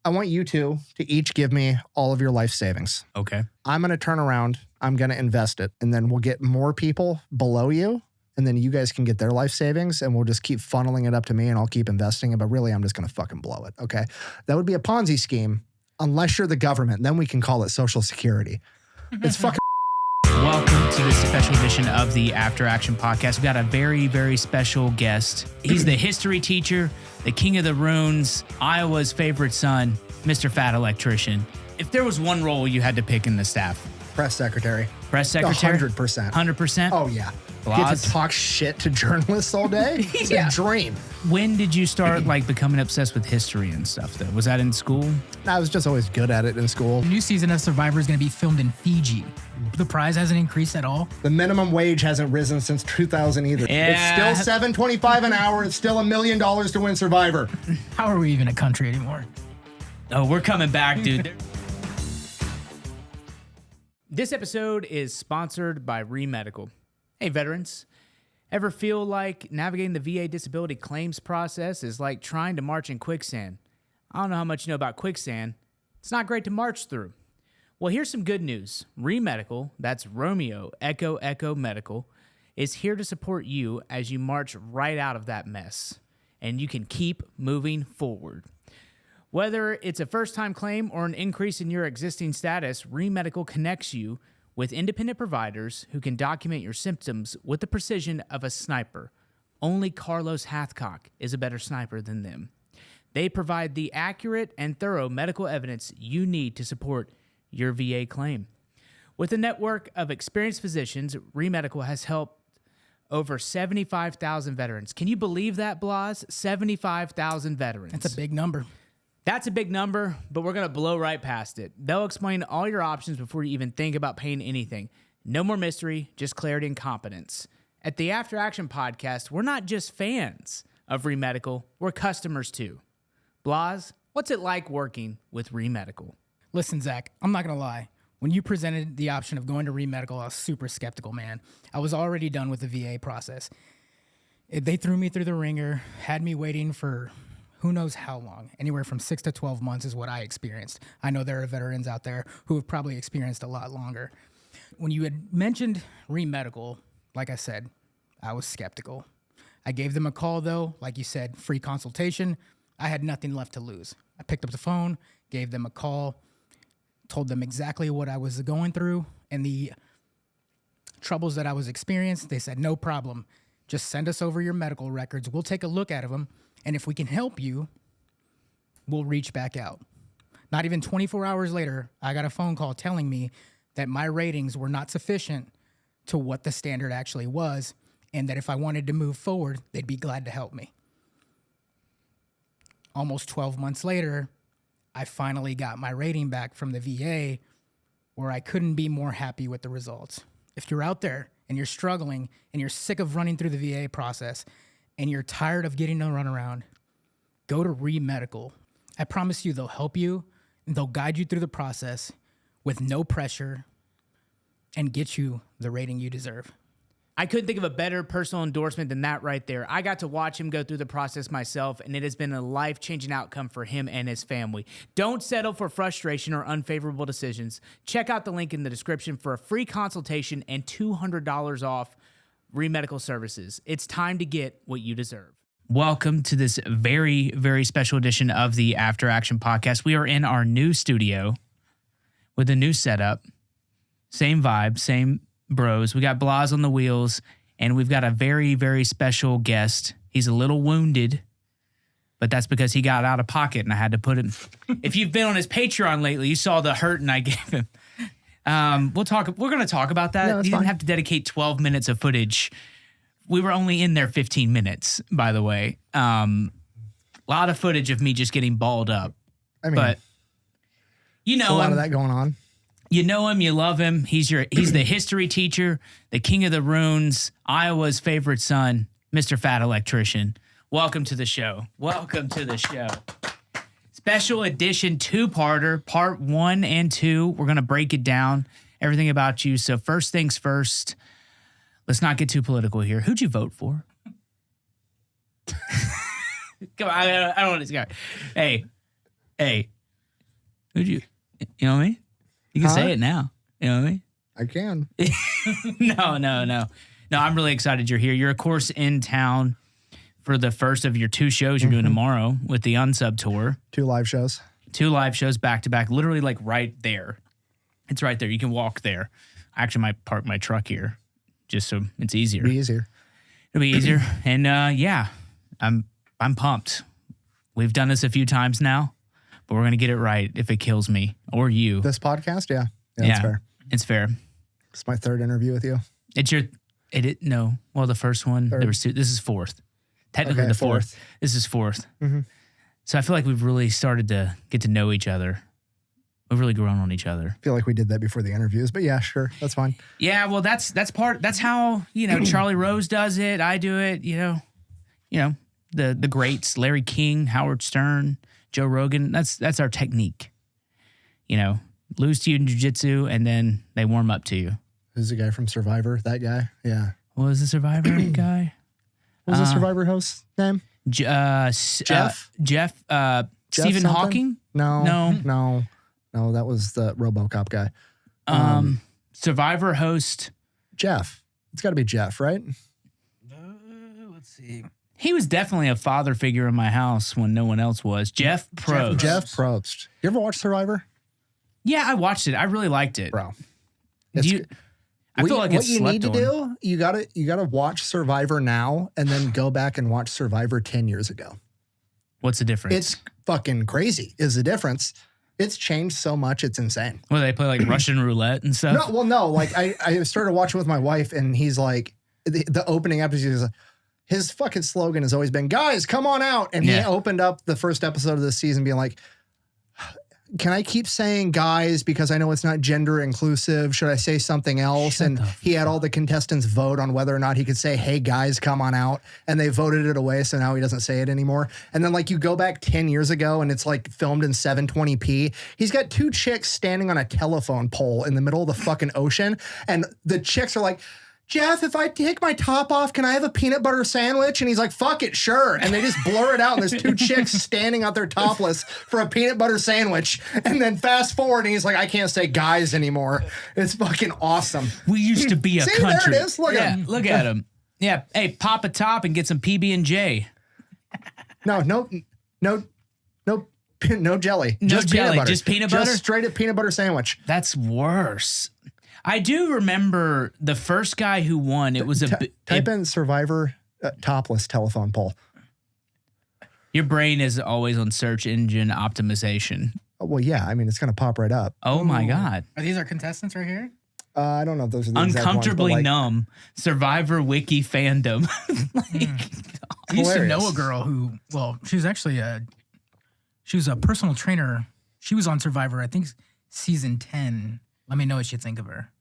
I want you two to each give me all of your life savings. Okay. I'm going to turn around. I'm going to invest it. And then we'll get more people below you. And then you guys can get their life savings. And we'll just keep funneling it up to me and I'll keep investing it. But really, I'm just going to fucking blow it. Okay. That would be a Ponzi scheme unless you're the government. Then we can call it Social Security. It's fucking. Welcome to this special edition of the After Action Podcast. We've got a very, very special guest. He's the history teacher, the king of the runes, Iowa's favorite son, Mr. Fat Electrician. If there was one role you had to pick in the staff. Press secretary. Press secretary? 100%. 100%? Oh, yeah. Blas? Get to talk shit to journalists all day? It's a dream. When did you start becoming obsessed with history and stuff, though? Was that in school? I was just always good at it in school. The new season of Survivor is going to be filmed in Fiji. The prize hasn't increased at all. The minimum wage hasn't risen since 2000 either. Yeah. It's still $7.25 an hour. It's still $1 million to win Survivor. How are we even a country anymore? Oh, we're coming back, dude. This episode is sponsored by Remedical. Hey, veterans. Ever feel like navigating the VA disability claims process is like trying to march in quicksand? I don't know how much you know about quicksand. It's not great to march through. Well, here's some good news. Remedical, that's Romeo Echo Echo Medical, is here to support you as you march right out of that mess. And you can keep moving forward. Whether it's a first-time claim or an increase in your existing status, Remedical connects you with independent providers who can document your symptoms with the precision of a sniper. Only Carlos Hathcock is a better sniper than them. They provide the accurate and thorough medical evidence you need to support your VA claim. With a network of experienced physicians, Remedical has helped over 75,000 veterans. Can you believe that, Blas? 75,000 veterans. That's a big number. That's a big number, but we're going to blow right past it. They'll explain all your options before you even think about paying anything. No more mystery, just clarity and competence. At the After Action Podcast, we're not just fans of Remedical, we're customers too. Blas, what's it like working with Remedical? Listen, Zach, I'm not going to lie. When you presented the option of going to Remedical, I was super skeptical, man. I was already done with the VA process. They threw me through the ringer, had me waiting for who knows how long. Anywhere from 6 to 12 months is what I experienced. I know there are veterans out there who have probably experienced a lot longer. When you had mentioned Remedical, like I said, I was skeptical. I gave them a call, though. Like you said, free consultation. I had nothing left to lose. I picked up the phone, gave them a call, told them exactly what I was going through and the troubles that I was experiencing. They said, no problem. Just send us over your medical records. We'll take a look at them. And if we can help you, we'll reach back out. Not even 24 hours later, I got a phone call telling me that my ratings were not sufficient to what the standard actually was, and that if I wanted to move forward, they'd be glad to help me. Almost 12 months later, I finally got my rating back from the VA, where I couldn't be more happy with the results. If you're out there and you're struggling and you're sick of running through the VA process, and you're tired of getting to run around, go to Remedical. I promise you they'll help you, and they'll guide you through the process with no pressure and get you the rating you deserve. I couldn't think of a better personal endorsement than that right there. I got to watch him go through the process myself, and it has been a life-changing outcome for him and his family. Don't settle for frustration or unfavorable decisions. Check out the link in the description for a free consultation and $200 off Remedical services. It's time to get what you deserve. Welcome to this very, very special edition of the After Action Podcast. We are in our new studio with a new setup. Same vibe, same bros. We got Blas on the wheels, and we've got a very, very special guest. He's a little wounded, but that's because he got out of pocket and I had to put him. If you've been on his Patreon lately, you saw the hurting I gave him. We're going to talk about that. Yeah, you didn't have to dedicate 12 minutes of footage. We were only in there 15 minutes, by the way. A lot of footage of me just getting balled up. I mean, but you know a lot him. of that going on. You know him, you love him. He's the history teacher, the king of the runes, Iowa's favorite son, Mr. Fat Electrician. Welcome to the show. Welcome to the show. Special edition two-parter, part 1 and 2. We're going to break it down, everything about you. So first things first, let's not get too political here. Who'd you vote for? Come on, I don't want this guy. Hey, Who'd you know what I mean? You can say it now. You know what I mean? I can. No. I'm really excited you're here. You're, of course, in town for the first of your 2 shows you're doing tomorrow with the Unsub Tour. 2 live shows. 2 live shows back to back, literally like right there. It's right there. You can walk there. I actually might park my truck here just so it's easier. It'll be easier. It'll be easier. And yeah, I'm pumped. We've done this a few times now, but we're going to get it right if it kills me or you. This podcast? Yeah. Yeah, that's fair. It's fair. It's my 3rd interview with you. No. Well, the first one, there was 2. This is 4th. Technically the 4th. This is 4th. Mm-hmm. So I feel like we've really started to get to know each other. We've really grown on each other. I feel like we did that before the interviews, but yeah, sure. That's fine. Yeah, well, that's how, Charlie Rose does it. I do it, the greats, Larry King, Howard Stern, Joe Rogan. That's our technique. Lose to you in jiu-jitsu and then they warm up to you. Who's the guy from Survivor? That guy? Yeah. What was the Survivor guy? What was the Survivor host name? Jeff? Jeff Stephen something? Hawking? No, that was the RoboCop guy. Survivor host. Jeff. It's got to be Jeff, right? Let's see. He was definitely a father figure in my house when no one else was. Jeff Probst. Jeff Probst. You ever watch Survivor? Yeah, I watched it. I really liked it. Bro. I feel like what it's you need to on. do, you gotta watch Survivor now and then go back and watch Survivor 10 years ago. What's the difference? It's fucking crazy is the difference. It's changed so much, it's insane. Well, they play like Russian roulette and stuff? No. Like I started watching with my wife and he's like, the opening episode is his fucking slogan has always been, guys, come on out. And he opened up the first episode of this season being like, can I keep saying guys because I know it's not gender inclusive? Should I say something else? And he had all the contestants vote on whether or not he could say, hey, guys, come on out. And they voted it away, so now he doesn't say it anymore. And then, like, you go back 10 years ago and it's, like, filmed in 720p. He's got 2 chicks standing on a telephone pole in the middle of the fucking ocean. And the chicks are like, Jeff, if I take my top off, can I have a peanut butter sandwich? And he's like, fuck it, sure. And they just blur it out. And there's 2 chicks standing out there topless for a peanut butter sandwich. And then fast forward, and he's like, I can't say guys anymore. It's fucking awesome. We used to be a See, country. there it is. Look at him. Look at him. Yeah. Hey, pop a top and get some PB&J. No jelly. No jelly, peanut butter. just peanut butter? Just straight up peanut butter sandwich. That's worse. I do remember the first guy who won. It was type in Survivor topless telephone pole. Your brain is always on search engine optimization. Oh, well, yeah. I mean, it's going to pop right up. Oh my God. Are these our contestants right here? I don't know if those are the exact Uncomfortably ones, numb. Survivor Wiki fandom. I used to know a girl who, she was actually she was a personal trainer. She was on Survivor, I think season 10. Let me know what you think of her.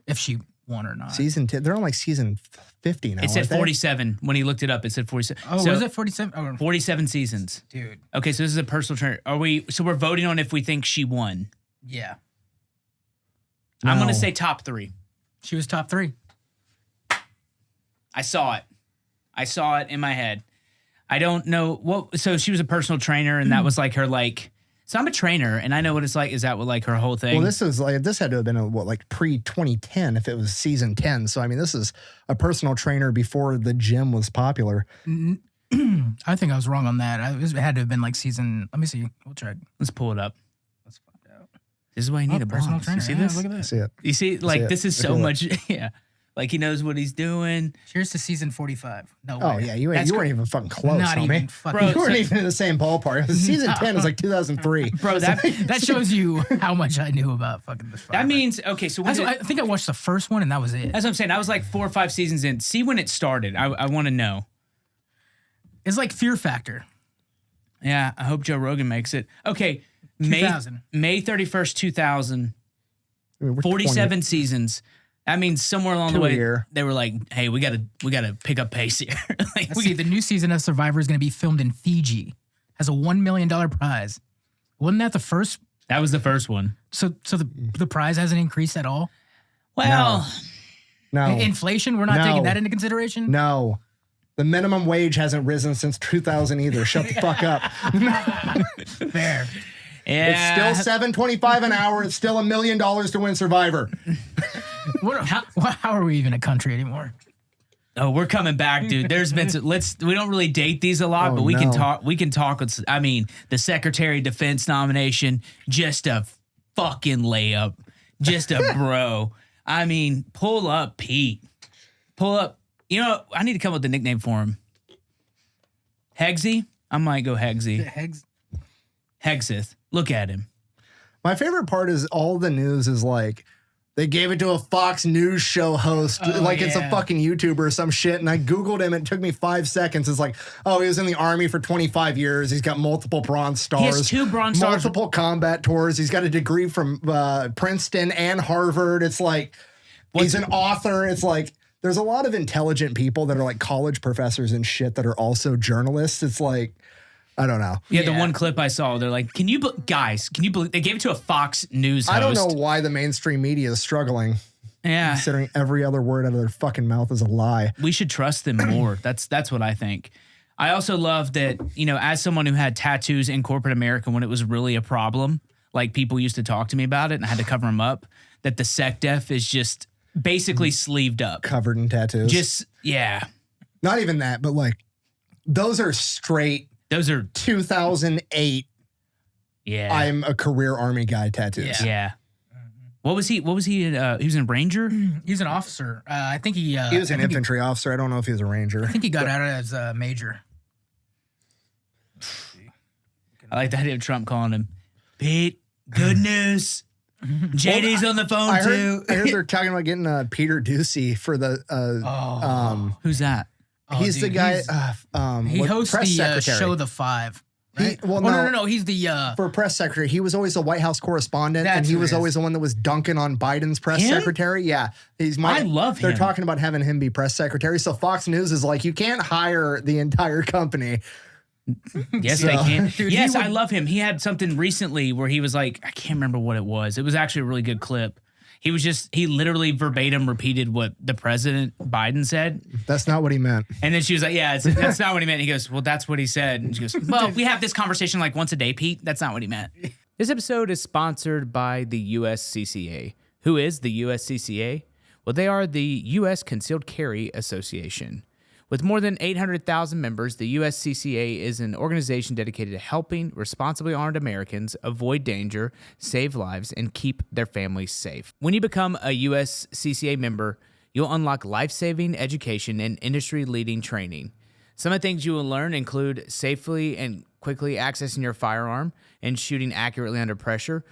If she won or not. Season 10. They're on like season 50 now. It said 47. When he looked it up, it said 47. Oh, was it 47? Oh, 47 seasons. dude. Okay, so this is a personal trainer. So we're voting on if we think she won. Yeah. I'm No. going to say top 3. She was top 3. I saw it in my head. I don't know so she was a personal trainer and that was like her so I'm a trainer and I know what it's like. Is that what like her whole thing? Well, this had to have been pre-2010 if it was season 10. So, I mean, this is a personal trainer before the gym was popular. I think I was wrong on that. It had to have been like season. Let me see. We'll check. Let's pull it up. Let's find out. This is why you need a personal boss. trainer. You see Yeah, this? look at I this. see it. You see, like it. this is I so feel it. much. Yeah, like he knows what he's doing. Cheers to season 45. No way. Oh, yeah. You That's weren't even fucking close, Not homie. even fucking. Bro, You weren't even in the same ballpark. Season 10 was like 2003. Bro, That shows you how much I knew about fucking this. that means okay. So when I think I watched the first one and that was it. that's what I'm saying. I was like 4 or 5 seasons in. See when it started. I want to know. It's like Fear Factor. Yeah, I hope Joe Rogan makes it. Okay, 2000. May 31st, 2000. I mean, we're 47 seasons. That means somewhere along the To a way year. they were like, "Hey, we gotta pick up pace here." Like, Let's see, the new season of Survivor is going to be filmed in Fiji. Has a $1 million prize. Wasn't that the first? that was the first one. So the prize hasn't increased at all. Well, No. Inflation, we're not No. taking that into consideration. No. The minimum wage hasn't risen since 2000 either. Shut the fuck up. Fair. Yeah. It's still $7.25 an hour. It's still $1 million to win Survivor. How are we even a country anymore? Oh, we're coming back, dude. There's been we don't really date these a lot, Oh, but we no. can talk. We can talk with. I mean, the Secretary of Defense nomination, just a fucking layup, just a bro. I mean, pull up, Pete. Pull up. You know, I need to come up with a nickname for him. Hegsy. I might go Hegsy. Hegseth. Look at him. My favorite part is all the news is like, they gave it to a Fox News show host, it's a fucking YouTuber or some shit. And I Googled him. It took me 5 seconds. It's like, oh, he was in the Army for 25 years. He's got multiple Bronze Stars. He has 2 Bronze Stars. Multiple combat tours. He's got a degree from Princeton and Harvard. It's like, he's an author. It's like, there's a lot of intelligent people that are like college professors and shit that are also journalists. It's like, I don't know. Yeah, the one clip I saw, they're like, can you believe they gave it to a Fox News host? I don't know why the mainstream media is struggling. Yeah. Considering every other word out of their fucking mouth is a lie. We should trust them more. That's what I think. I also love that, you know, as someone who had tattoos in corporate America when it was really a problem, like people used to talk to me about it and I had to cover them up, that the SecDef is just basically sleeved up. Covered in tattoos. Just, yeah. Not even that, but like, those are straight. Those are 2008. Yeah. I'm a career Army guy tattoos. Yeah. What was he? He was a Ranger? He's an officer. I think he was an infantry officer. I don't know if he was a Ranger. I think he got out as a major. I like the idea of Trump calling him Pete. Good news. JD's on the phone too. I heard they're talking about getting Peter Ducey for the. Who's that? He's the guy. He hosts press the secretary. show The Five. Right? No. He's the for press secretary. He was always a White House correspondent, and That's he who was it is. always the one that was dunking on Biden's press Him? secretary. Yeah, I love They're him. talking about having him be press secretary. So Fox News is like, you can't hire the entire company. Yes, So- they can. Dude, Yes, he would- I love him. He had something recently where he was like, I can't remember what it was. It was actually a really good clip. He literally verbatim repeated what the president Biden said. That's not what he meant. And then she was like, yeah, that's not what he meant. He goes, well, that's what he said. And she goes, well, we have this conversation like once a day, Pete. That's not what he meant. This episode is sponsored by the USCCA. Who is the USCCA? Well, they are the U.S. Concealed Carry Association. With more than 800,000 members, the USCCA is an organization dedicated to helping responsibly armed Americans avoid danger, save lives, and keep their families safe. When you become a USCCA member, you'll unlock life-saving education and industry-leading training. Some of the things you will learn include safely and quickly accessing your firearm and shooting accurately under pressure,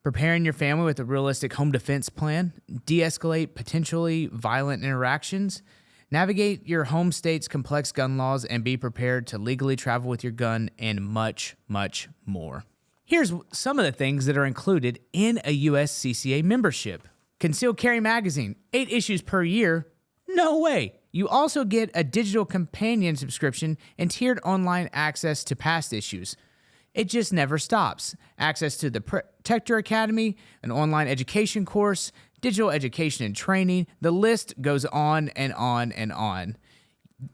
preparing your family with a realistic home defense plan, de-escalate potentially violent interactions, navigate your home state's complex gun laws, and be prepared to legally travel with your gun, and much, much more. Here's some of the things that are included in a USCCA membership. Concealed Carry Magazine, 8 issues per year. No way. You also get a digital companion subscription and tiered online access to past issues. It just never stops. Access to the Protector Academy, an online education course, digital education and training. The list goes on and on and on,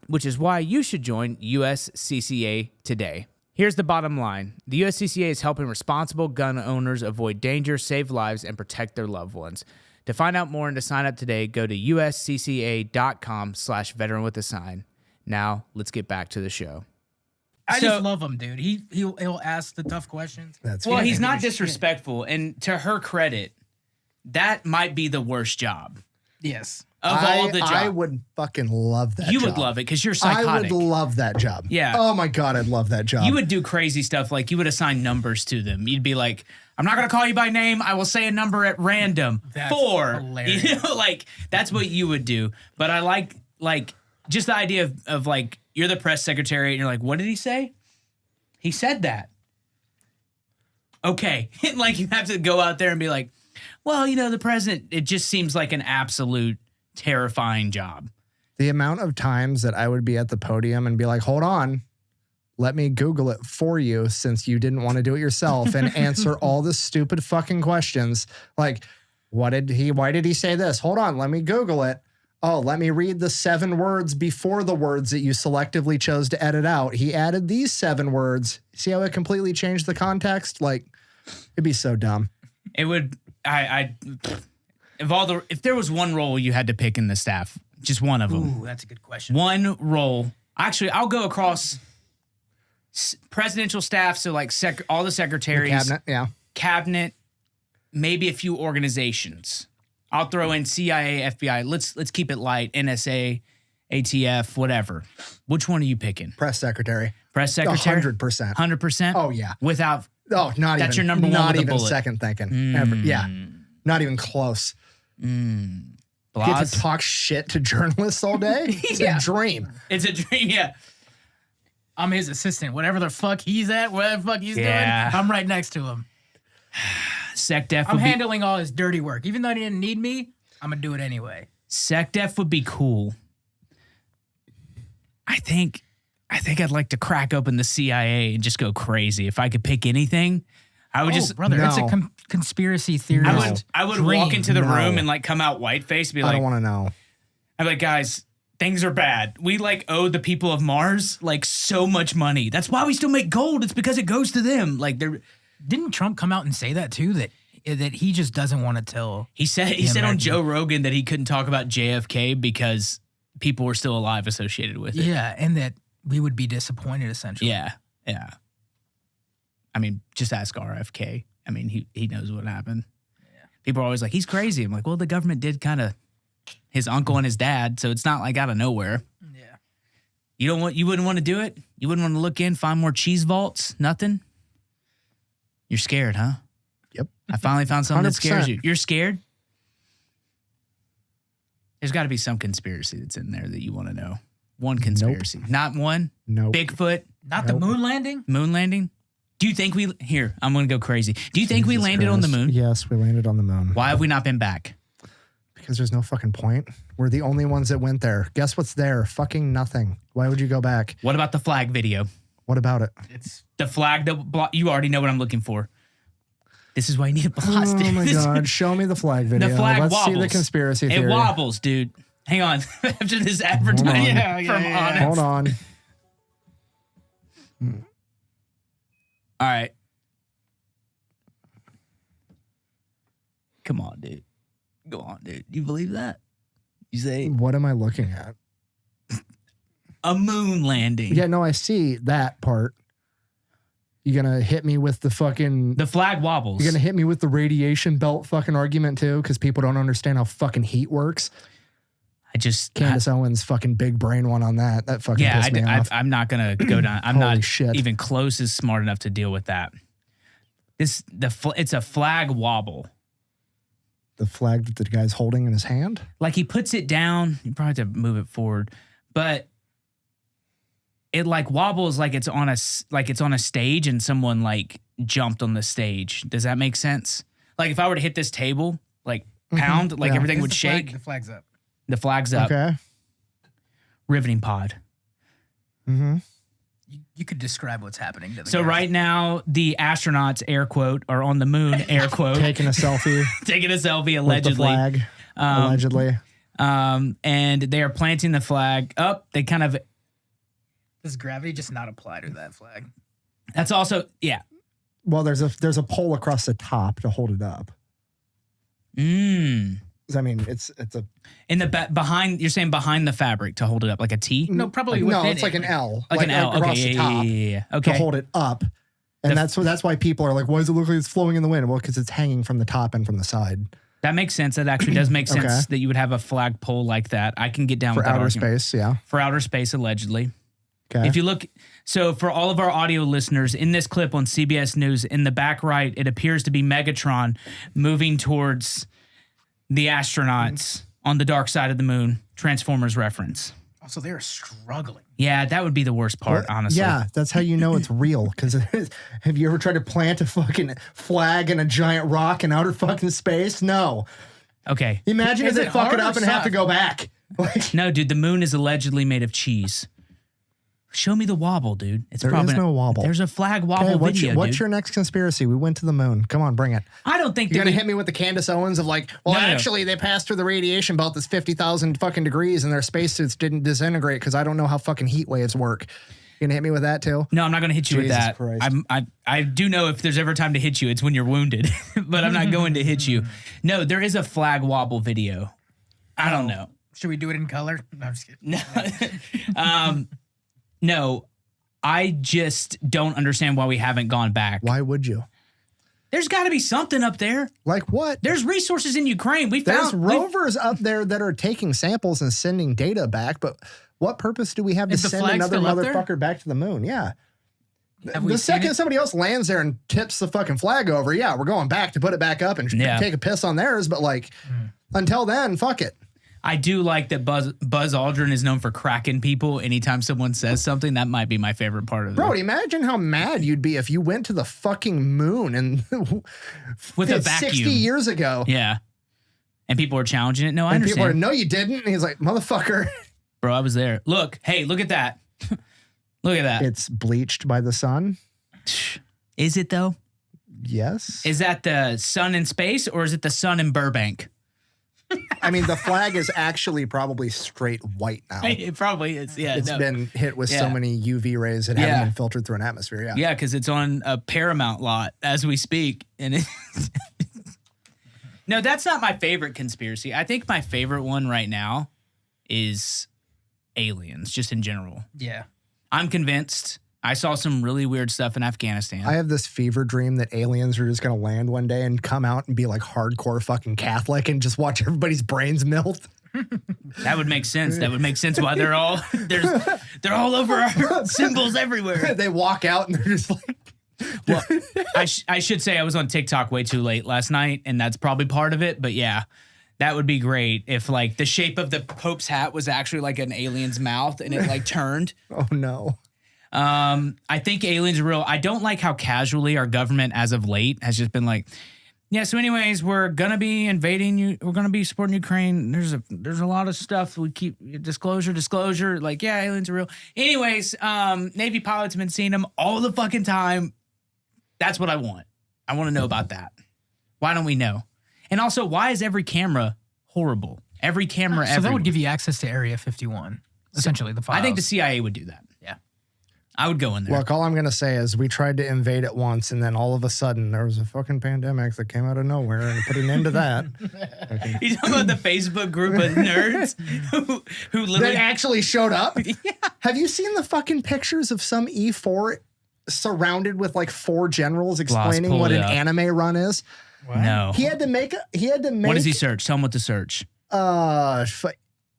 which is why you should join USCCA today. Here's the bottom line. The USCCA is helping responsible gun owners avoid danger, save lives, and protect their loved ones. To find out more and to sign up today, go to uscca.com/veteran with a sign. Now, let's get back to the show. I just love him, dude. He'll ask the tough questions. Well, he's not disrespectful, and to her credit, that might be the worst job Yes. of all the jobs. I would fucking love that You job. would love it because you're I psychotic. would love that job. Yeah. Oh my God, I'd love that job. You would do crazy stuff like you would assign numbers to them. You'd be like, I'm not going to call you by name. I will say a number at random. That's 4. hilarious. You know, like that's what you would do. But I like just the idea of like you're the press secretary and you're like, what did he say? He said that. Okay. Like you have to go out there and be like, well, you know, the president, it just seems like an absolute terrifying job. The amount of times that I would be at the podium and be like, hold on, let me Google it for you since you didn't want to do it yourself and answer all the stupid fucking questions. Like, why did he say this? Hold on, let me Google it. Oh, let me read the 7 words before the words that you selectively chose to edit out. He added these 7 words. See how it completely changed the context? Like, it'd be so dumb. It would. If there was one role you had to pick in the staff, just one of them. Ooh, that's a good question. One role. Actually, I'll go across presidential staff. So like all the secretaries, Cabinet, yeah. cabinet, maybe a few organizations. I'll throw in CIA, FBI. Let's keep it light. NSA, ATF, whatever. Which one are you picking? Press secretary. Press secretary. 100%. 100%. Oh yeah. Without. Oh, not That's even. your number one Not with a even bullet. second thinking. Ever. Yeah. Not even close. Get Blas. to talk shit to journalists all day. It's Yeah. a dream. It's a dream. Yeah. I'm his assistant. Whatever the fuck he's at, whatever the fuck he's Yeah. doing, I'm right next to him. SecDef. I'm would be, handling all his dirty work. Even though he didn't need me, I'm going to do it anyway. SecDef would be cool. I think I'd like to crack open the CIA and just go crazy. If I could pick anything, I would just. Brother, it's a No. conspiracy theory. I would walk into the room and like come out white faced, be I like, don't want to know. I'm like, guys, things are bad. We like owe the people of Mars like so much money. That's why we still make gold. It's because it goes to them. Like Didn't Trump come out and say that too? That he just doesn't want to tell. he said on Joe Rogan that he couldn't talk about JFK because people were still alive associated with it. Yeah, and that we would be disappointed essentially. Yeah. I mean, just ask RFK. I mean, he knows what happened. Yeah. People are always like, he's crazy. I'm like, well, the government did kind of his uncle and his dad, so it's not like out of nowhere. Yeah. You wouldn't want to do it? You wouldn't want to look in, find more cheese vaults? Nothing? You're scared, huh? Yep. I finally found something that scares 100%. you. You're scared? There's got to be some conspiracy that's in there that you want to know. One conspiracy. Not one? Nope. Bigfoot? Not the moon landing? Moon landing? Do you think I'm going to go crazy. Do you think we Jesus landed on the Christ. moon? Yes, we landed on the moon. Why have we not been back? Because there's no fucking point. We're the only ones that went there. Guess what's there? Fucking nothing. Why would you go back? What about the flag video? What about it? It's The flag that you already know what I'm looking for. This is why you need a blast. Oh my God. Show me the flag video. The flag Let's wobbles. see the conspiracy theory. It wobbles, dude. Hang on. After this advertisement from Honest. Hold on. All right. Come on, dude. Go on, dude. You believe that? You say What am I looking at? a moon landing. Yeah, no, I see that part. You gonna hit me with the fucking... The flag wobbles. You're gonna hit me with the radiation belt fucking argument too, because people don't understand how fucking heat works. Candace Owens fucking big brain one on that. That fucking pissed me off. I'm not gonna go down. I'm Holy not shit. even close as smart enough to deal with that. It's a flag wobble. The flag that the guy's holding in his hand. Like he puts it down. You probably have to move it forward, but it like wobbles like it's on a stage and someone like jumped on the stage. Does that make sense? Like if I were to hit this table, like pound, like Yeah. everything Is would the shake. flag- the flag's up. The flag's up. Okay. Riveting pod. Mm-hmm. You could describe what's happening to the So guys. right now, the astronauts, air quote, are on the moon, air quote, Taking a selfie taking a selfie with the allegedly. flag. Allegedly. And they are planting the flag up. They kind of, Does gravity just not apply to that flag? that's also, yeah. Well, there's a pole across the top to hold it up. I mean, it's a In the behind, you're saying behind the fabric to hold it up like a T? No, probably no, within it's like an L, Like an L. across Okay, the top yeah. to Okay. hold it up, and that's why people are like, why does it look like it's flowing in the wind? Well, because it's hanging from the top and from the side That makes sense. That actually does make sense Okay. that you would have a flagpole like that. I can get down for with that outer argument. space. Yeah. For outer space, allegedly. Okay. If you look, so for all of our audio listeners, in this clip on CBS News, in the back right, it appears to be Megatron moving towards the astronauts on the dark side of the moon. Transformers reference. Also, they're struggling. Yeah, that would be the worst part, honestly. Yeah, that's how you know it's real. Because have you ever tried to plant a fucking flag in a giant rock in outer fucking space? No. Okay. Imagine if Is they it fuck it hard or up and have to soft? go back. Like, No, dude, the moon is allegedly made of cheese. Show me the wobble, dude. It's There probably is no wobble. There's a flag wobble Okay, video, what's dude. your next conspiracy? We went to the moon. Come on, bring it. I don't think You're that gonna hit me with the Candace Owens of like, well, No. actually, they passed through the radiation belt that's 50,000 fucking degrees, and their spacesuits didn't disintegrate because I don't know how fucking heat waves work. You gonna hit me with that too? No, I'm not going to hit you with Jesus that. Christ. I do know if there's ever time to hit you, it's when you're wounded, but I'm not going to hit you. No, there is a flag wobble video. I don't know. Should we do it in color? No, I'm just kidding. No, no, I just don't understand why we haven't gone back. Why would you? There's got to be something up there. Like what? There's resources in Ukraine. There's rovers up there that are taking samples and sending data back, but what purpose do we have to Is the send flag another still up there? motherfucker back to the moon? Yeah. Have we The seen second it? somebody else lands there and tips the fucking flag over, yeah, we're going back to put it back up and Yeah. take a piss on theirs. But like, until then, fuck it. I do like that Buzz Aldrin is known for cracking people anytime someone says something. That might be my favorite part of it. Bro, imagine how mad you'd be if you went to the fucking moon and With a 60 vacuum. years ago. Yeah. And people are challenging it. No, I And people understand. are, no, you didn't. And he's like, motherfucker. Bro, I was there. Look, hey, look at that. Look at that. It's bleached by the sun. Is it though? Yes. Is that the sun in space or is it the sun in Burbank? I mean, the flag is actually probably straight white now. It probably is. Yeah. It's no. been hit with so Yeah. many UV rays that Yeah. haven't been filtered through an atmosphere. Yeah. Yeah, because it's on a Paramount lot as we speak. And it no, that's not my favorite conspiracy. I think my favorite one right now is aliens, just in general. Yeah. I'm convinced. I saw some really weird stuff in Afghanistan. I have this fever dream that aliens are just going to land one day and come out and be like hardcore fucking Catholic and just watch everybody's brains melt. That would make sense. That would make sense why they're all over our symbols everywhere. They walk out and they're just like, Well, I should say I was on TikTok way too late last night, and that's probably part of it. But yeah, that would be great if like the shape of the Pope's hat was actually like an alien's mouth and it like turned. oh no. I think aliens are real. I don't like how casually our government as of late has just been like, yeah, so anyways, we're gonna be invading you. We're gonna be supporting Ukraine. There's a lot of stuff we keep disclosure. Like, yeah, aliens are real. Anyways, Navy pilots have been seeing them all the fucking time. That's what I want. I want to know about that. Why don't we know? And also, why is every camera horrible? Every camera So that would give you access to Area 51, essentially the files. I think the CIA would do that. Yeah. I would go in there. Look, all I'm going to say is we tried to invade it once and then all of a sudden there was a fucking pandemic that came out of nowhere and put an end to that. You talking about the Facebook group of nerds who That literally actually showed up. Have you seen the fucking pictures of some E4 surrounded with like 4 generals explaining pull what it an up. anime run is? No. He had to make What does he search? Tell him what to search.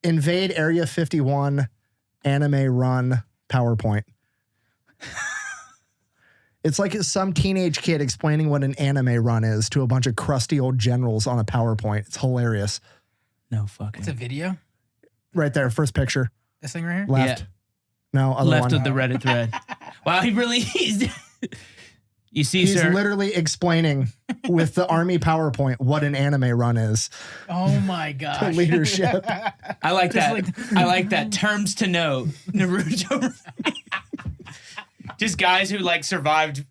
invade Area 51 anime run PowerPoint. It's like some teenage kid explaining what an anime run is to a bunch of crusty old generals on a PowerPoint. It's hilarious. No fucking. It's a video. Right there, first picture, This thing right here. left. Yeah. No, other Left one. of the Reddit thread. Wow, he really is. You see, He's sir. literally explaining with the army PowerPoint what an anime run is. Oh my gosh. The leadership. I like Just that. like- I like that. Terms to know. Naruto. Just guys who like survived,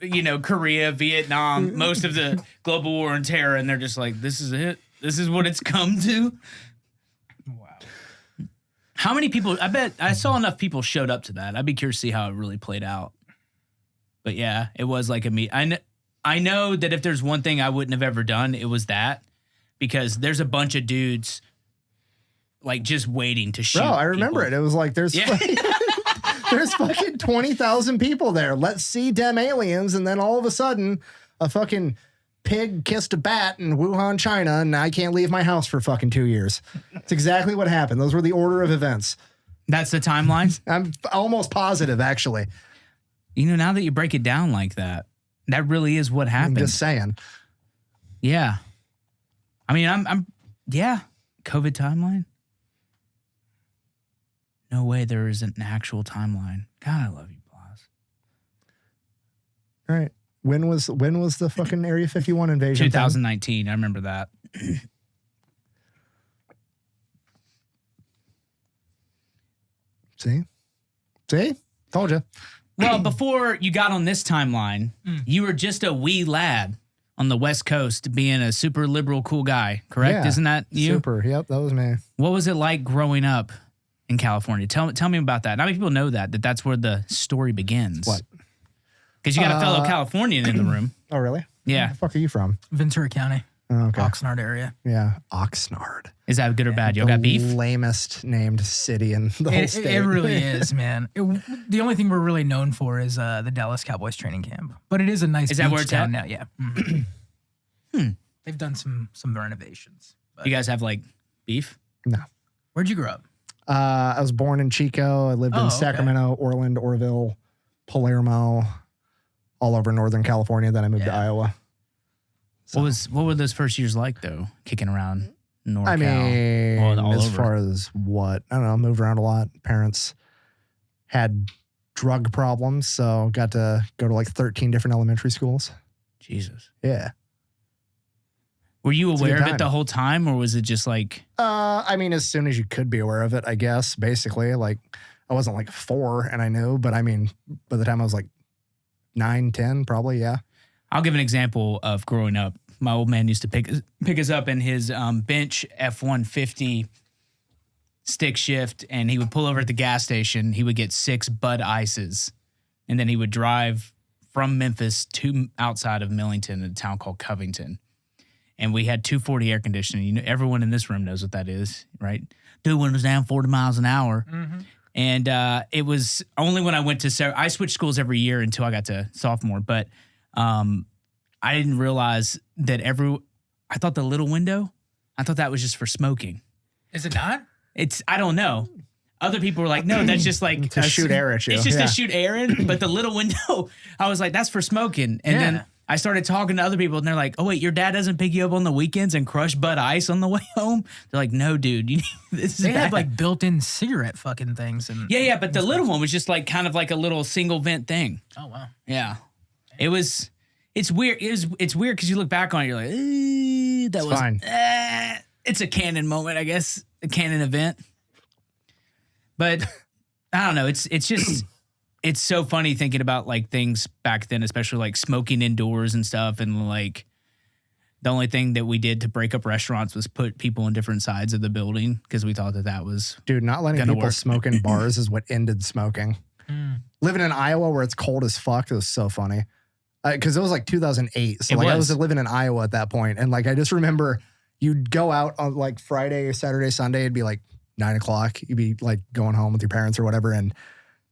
Korea, Vietnam, most of the global war and terror, and they're just like, this is it. This is what it's come to. Wow. How many people? I bet I saw enough people showed up to that. I'd be curious to see how it really played out. But yeah, it was like a meet. I know that if there's one thing I wouldn't have ever done, it was that, because there's a bunch of dudes like just waiting to shoot. Bro, I remember it. It was like there's there's fucking 20,000 people there. Let's see them aliens, and then all of a sudden, a fucking pig kissed a bat in Wuhan, China, and I can't leave my house for fucking 2 years. It's exactly what happened. Those were the order of events. That's the timeline. I'm almost positive, actually. Now that you break it down like that, that really is what I'm happened. just saying. Yeah. I mean, I'm yeah. COVID timeline. No way there isn't an actual timeline. God, I love you, Blas. All right. When was the fucking Area 51 invasion? 2019. I remember that. See? Told you. Well, before you got on this timeline, you were just a wee lad on the West Coast being a super liberal, cool guy, correct? Yeah, Isn't that you? Super. Yep, that was me. What was it like growing up in California? Tell me about that. Not many people know that's where the story begins. What? Because you got a fellow Californian in the room. Oh, really? Yeah. Where the fuck are you from? Ventura County, Oh, okay. Oxnard area. Yeah, Oxnard. Is that good or bad? Y'all got beef? Lamest named city in the whole state. It really is, man. The only thing we're really known for is the Dallas Cowboys training camp, but it is a nice. Is that beach where it's town at? now? Yeah. Mhm. They've done some renovations. But You guys have like beef? No. Where'd you grow up? I was born in Chico. I lived in okay. Sacramento, Orland, Orville, Palermo, all over Northern California. Then I moved to Iowa. So, What were those first years like though? Kicking around NorCal? I mean, all as over. far as what? I don't know. Moved around a lot. Parents had drug problems, so got to go to like 13 different elementary schools. Jesus. Yeah. Were you a aware good of it the time. whole time, or was it just like? I mean, as soon as you could be aware of it, I guess, basically. Like, I wasn't like 4 and I knew, but I mean, by the time I was like 9, 10, probably, yeah. I'll give an example of growing up. My old man used to pick us up in his bench F-150 stick shift, and he would pull over at the gas station. He would get 6 Bud Ices, and then he would drive from Memphis to outside of Millington, a town called Covington. And we had 240 air conditioning. You know, everyone in this room knows what that is, right? 2 windows down, 40 miles an hour. Mm-hmm. And it was only when I went to I switched schools every year until I got to sophomore, but I didn't realize that I thought the little window, I thought that was just for smoking. Is it not? I don't know. Other people were like, no, that's just like To shoot air at you. It's just Yeah. to shoot air in. But the little window, I was like, that's for smoking. And then I started talking to other people, and they're like, oh, wait, your dad doesn't pick you up on the weekends and crush Bud Ice on the way home? They're like, no, dude. This is They bad. had like built-in cigarette fucking things. And Yeah, but the little one was just like kind of like a little single vent thing. Oh, wow. Yeah. It's weird. It's weird because you look back on it, you're like, that was fine. It's a canon moment, I guess, a canon event. But I don't know. It's just it's so funny thinking about like things back then, especially like smoking indoors and stuff, and like the only thing that we did to break up restaurants was put people on different sides of the building because we thought that was Dude, not letting Gonna people work. smoke in bars is what ended smoking. Living in Iowa where it's cold as fuck, it was so funny. Because it was like 2008. So It like I was. was living in Iowa at that point. And like I just remember you'd go out on like Friday, Saturday, Sunday. It'd be like 9 o'clock. You'd be like going home with your parents or whatever. And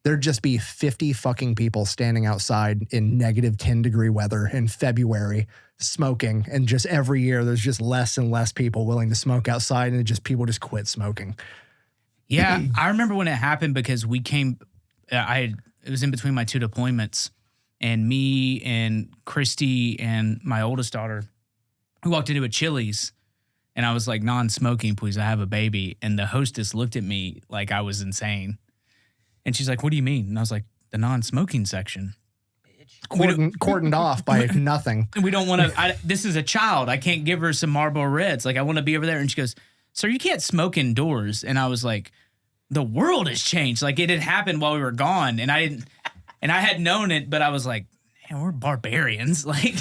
there'd just be 50 fucking people standing outside in negative 10-degree weather in February smoking. And just every year there's just less and less people willing to smoke outside. And people just quit smoking. Yeah, I remember when it happened because we came. It was in between my 2 deployments, and me and Christy and my oldest daughter, we walked into a Chili's, and I was like, non-smoking, please. I have a baby, and the hostess looked at me like I was insane, and she's like, "What do you mean?" And I was like, "The non-smoking section." Cordoned off by nothing. We don't want to. This is a child. I can't give her some Marlboro Reds. Like I want to be over there, and she goes, "Sir, you can't smoke indoors." And I was like, the world has changed. Like it had happened while we were gone, and I didn't, and I had known it, but I was like, man, we're barbarians. Like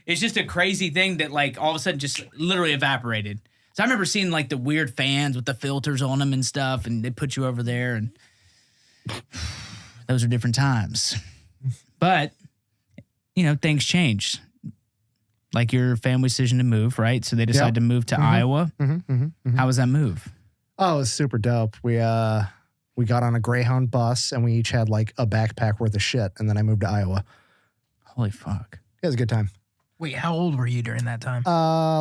it's just a crazy thing that like all of a sudden just literally evaporated. So I remember seeing like the weird fans with the filters on them and stuff, and they put you over there, and those are different times. But you know, things change. Like your family's decision to move, right? So they decided to move to Iowa. How was that move? Oh, it was super dope. We got on a Greyhound bus and we each had like a backpack worth of shit. And then I moved to Iowa. Holy fuck. It was a good time. Wait, how old were you during that time?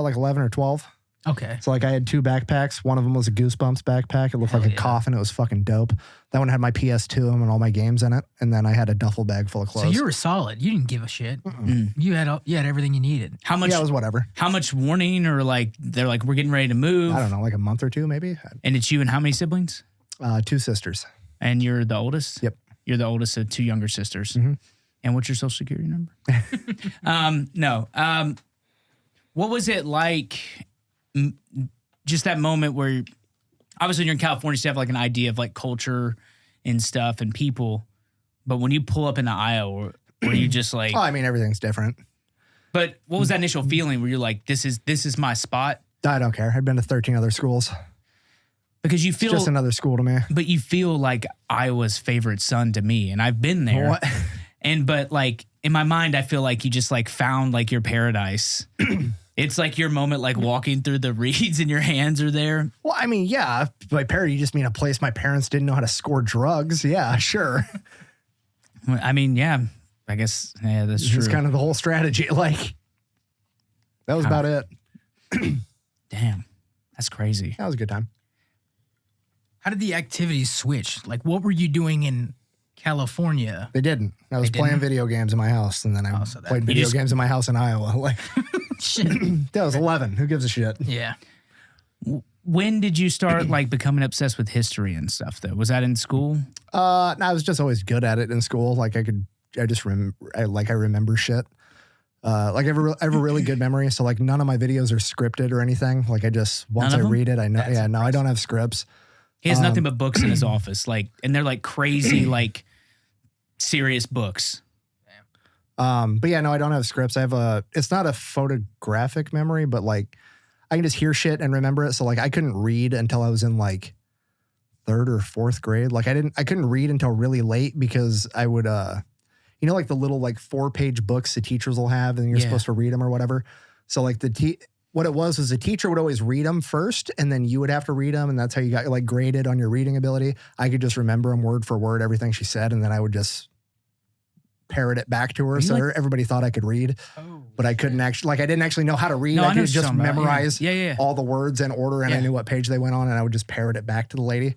Like 11 or 12. Okay. So like I had 2 backpacks. One of them was a Goosebumps backpack. It looked like a coffin. It was fucking dope. That one had my PS2 and all my games in it. And then I had a duffel bag full of clothes. So you were solid. You didn't give a shit. You had everything you needed. How much? Yeah, it was whatever. How much warning, or like they're like we're getting ready to move? I don't know, like a month or 2 maybe. And it's you and how many siblings? 2 sisters. And you're the oldest? Yep. You're the oldest of 2 younger sisters. And what's your social security number? No. What was it like? Just that moment where, obviously, you're in California, so you have like an idea of like culture and stuff and people. But when you pull up into Iowa, were you just like? Oh, I mean, everything's different. But what was that initial feeling where you're like, this is my spot? I don't care. I've been to 13 other schools. Because you It's feel just another school to me. but you feel like Iowa's favorite son to me, and I've been there. What? But like in my mind, I feel like you just like found like your paradise. It's like your moment, like walking through the reeds, and your hands are there. Well, I mean, yeah. By paradise, you just mean a place my parents didn't know how to score drugs. Yeah, sure. I mean, yeah, I guess that's It's true. just kind of the whole strategy. Like, that was about it. Damn, that's crazy. That was a good time. How did the activities switch? Like, what were you doing in California? They didn't. I was playing video games in my house, and then I so that- played video games in my house in Iowa. Like, Shit. that was 11. Who gives a shit? Yeah. When did you start like becoming obsessed with history and stuff? Though, was that in school? No, I was just always good at it in school. Like, I remember shit. Like, I have a really good memory. So, like, none of my videos are scripted or anything. Like, once I read it, I know. Yeah, no, I don't have scripts. He has nothing but books in his office, like, and they're like crazy, like serious books. But yeah, no, I don't have scripts. It's not a photographic memory, but like I can just hear shit and remember it. So like I couldn't read until I was in like 3rd or 4th grade. Like I couldn't read until really late because I would, like the little like 4-page books the teachers will have and you're supposed to read them or whatever. So like what it was the teacher would always read them first and then you would have to read them. And that's how you got like graded on your reading ability. I could just remember them word for word, everything she said. And then I would just parrot it back to her. So everybody thought I could read, but I couldn't actually, like I didn't actually know how to read. No, I could just memorize all the words in order and I knew what page they went on and I would just parrot it back to the lady.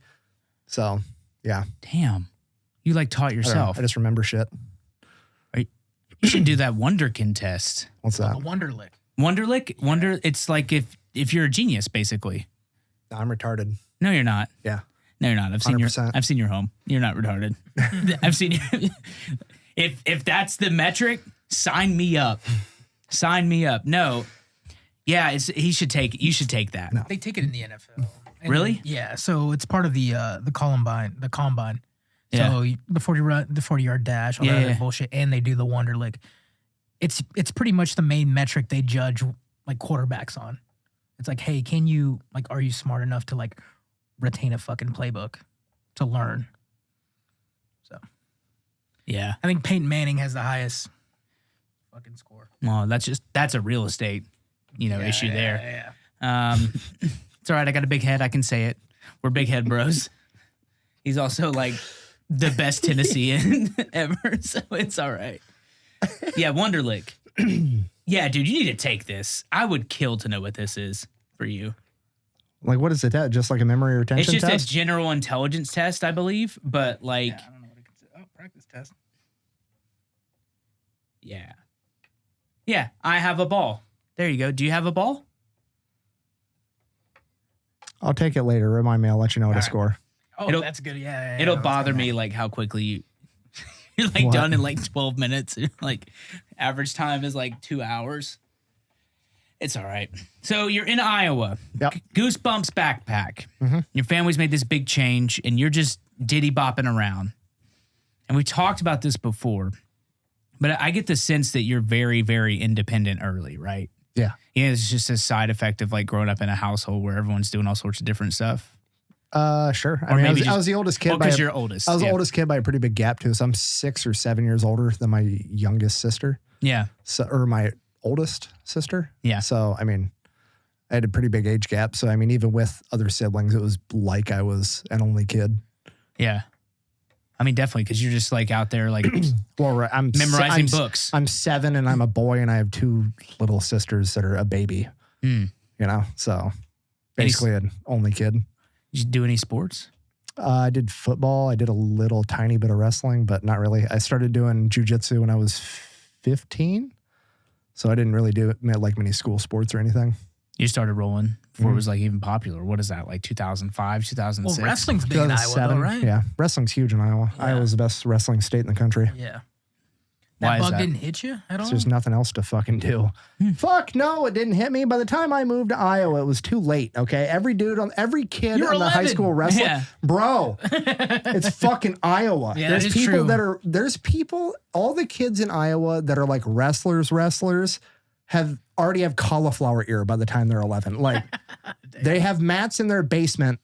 So yeah. Damn. You like taught yourself. I just remember shit. You should do that Wonderkin test. What's that? A Wonderlick. Wonderlick? It's like if you're a genius, basically. No, I'm retarded. No, you're not. Yeah. No, you're not. I've seen your home. You're not retarded. I've seen you. If that's the metric, sign me up. Sign me up. No. Yeah, you should take that. No. They take it in the NFL. And Really? Yeah. So it's part of the combine. Yeah. So the 40-yard dash, all that other bullshit, and they do the Wonderlick. It's pretty much the main metric they judge like quarterbacks on. It's like, hey, are you smart enough to like retain a fucking playbook to learn? So Yeah. I think Peyton Manning has the highest fucking score. Well, that's a real estate, issue there. Yeah. It's all right. I got a big head. I can say it. We're big head bros. He's also like the best Tennessean ever, so it's all right. Yeah, Wonderlick. Yeah, dude, you need to take this. I would kill to know what this is for you. Like, what is it? Just like a memory retention It's just test? a general intelligence test, I believe, but like, I don't know what it considers. Oh, practice test. yeah. Yeah, I have a ball. There you go. Do you have a ball? I'll take it later. Remind me. I'll let you know what I score. Oh, that's good. Yeah. It'll bother me like how quickly you're like done in like 12 minutes. Like average time is like 2 hours. It's all right. So you're in Iowa. Yep. Goosebumps backpack. Mm-hmm. Your family's made this big change and you're just diddy bopping around. And we talked about this before, but I get the sense that you're very, very independent early, right? Yeah. Yeah, it's just a side effect of like growing up in a household where everyone's doing all sorts of different stuff. Sure. Or maybe I was the oldest kid. because you're oldest. I was the oldest kid by a pretty big gap too. So I'm 6 or 7 years older than my youngest sister. Yeah. So, or my oldest sister. Yeah. So, I mean, I had a pretty big age gap. So, I mean, even with other siblings, it was like I was an only kid. Yeah. I mean, definitely, because you're just like out there, like Well, I'm memorizing books. I'm 7 and I'm a boy and I have 2 little sisters that are a baby, so basically an only kid. Did you do any sports? I did football. I did a little tiny bit of wrestling, but not really. I started doing jiu-jitsu when I was 15. So I didn't really do it like many school sports or anything. You started rolling before it was like even popular. What is that, like 2005, 2006? Well, wrestling's big in Iowa, though, right? Yeah, wrestling's huge in Iowa. Yeah. Iowa's the best wrestling state in the country. Yeah. Why That is bug that? didn't hit you at all? There's nothing else to fucking do. Fuck no, it didn't hit me. By the time I moved to Iowa, it was too late. Okay, every kid You were on the high 11. school wrestling, Yeah. bro. It's fucking Iowa. Yeah, there's that is people true. there's people. All the kids in Iowa that are like wrestlers already have cauliflower ear by the time they're 11. Like they have mats in their basement.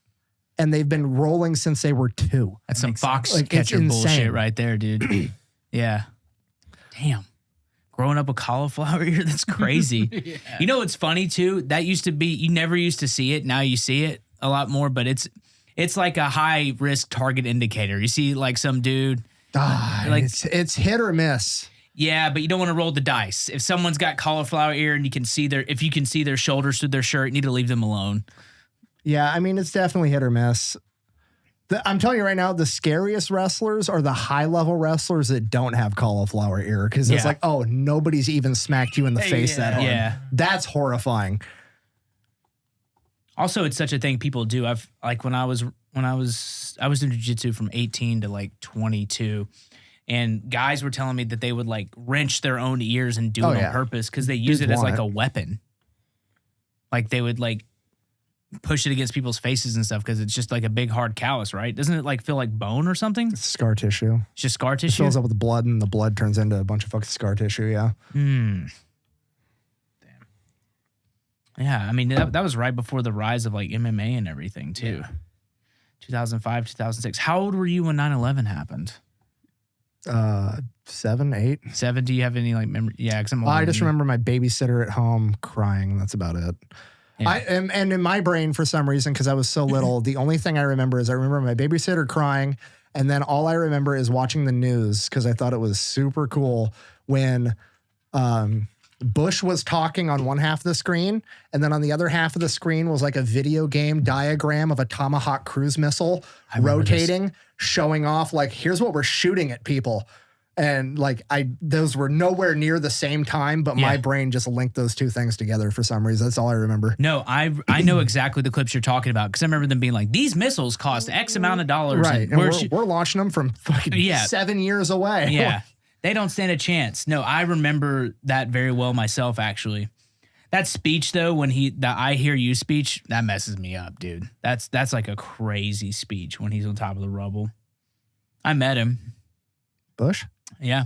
And they've been rolling since they were 2. That's some fox Like, it's catcher bullshit insane. right there, dude. Yeah. Damn. Growing up with cauliflower ear, that's crazy. You know what's funny too? That used to be, you never used to see it. Now you see it a lot more, but it's like a high risk target indicator. You see like some dude. Like- It's hit or miss. Yeah, but you don't want to roll the dice. If someone's got cauliflower ear and you can see their shoulders through their shirt, you need to leave them alone. Yeah, I mean, it's definitely hit or miss. I'm telling you right now, the scariest wrestlers are the high-level wrestlers that don't have cauliflower ear because it's Yeah. like, oh, nobody's even smacked you in the face that hard. Yeah. That's horrifying. Also, it's such a thing people do. I was in jiu-jitsu from 18 to like 22, and guys were telling me that they would like wrench their own ears and do Oh, it yeah. on purpose because they use Dudes it as want like it. a weapon. Like they would like push it against people's faces and stuff because it's just like a big hard callus, right? Doesn't it like feel like bone or something? It's scar tissue. It's just scar It tissue. fills up with blood, and the blood turns into a bunch of fucking scar tissue, yeah. Damn. Yeah, I mean that was right before the rise of like MMA and everything too. 2005, 2006. How old were you when 9/11 happened? 7, 8. 7. Do you have any like memory? Yeah, because I'm older I just than you. remember my babysitter at home crying. That's about it. Yeah. And in my brain, for some reason, because I was so little, the only thing I remember is I remember my babysitter crying. And then all I remember is watching the news because I thought it was super cool when Bush was talking on one half of the screen. And then on the other half of the screen was like a video game diagram of a Tomahawk cruise missile remember this. rotating, showing off like, here's what we're shooting at people. And like those were nowhere near the same time, but my Yeah. brain just linked those two things together for some reason. That's all I remember. No, I know exactly the clips you're talking about because I remember them being like, these missiles cost X amount of dollars. Right. And we're launching them from fucking Yeah. 7 years away. Yeah. They don't stand a chance. No, I remember that very well myself, actually. That speech, though, when the I hear you speech, that messes me up, dude. That's like a crazy speech when he's on top of the rubble. I met him. Bush? Yeah.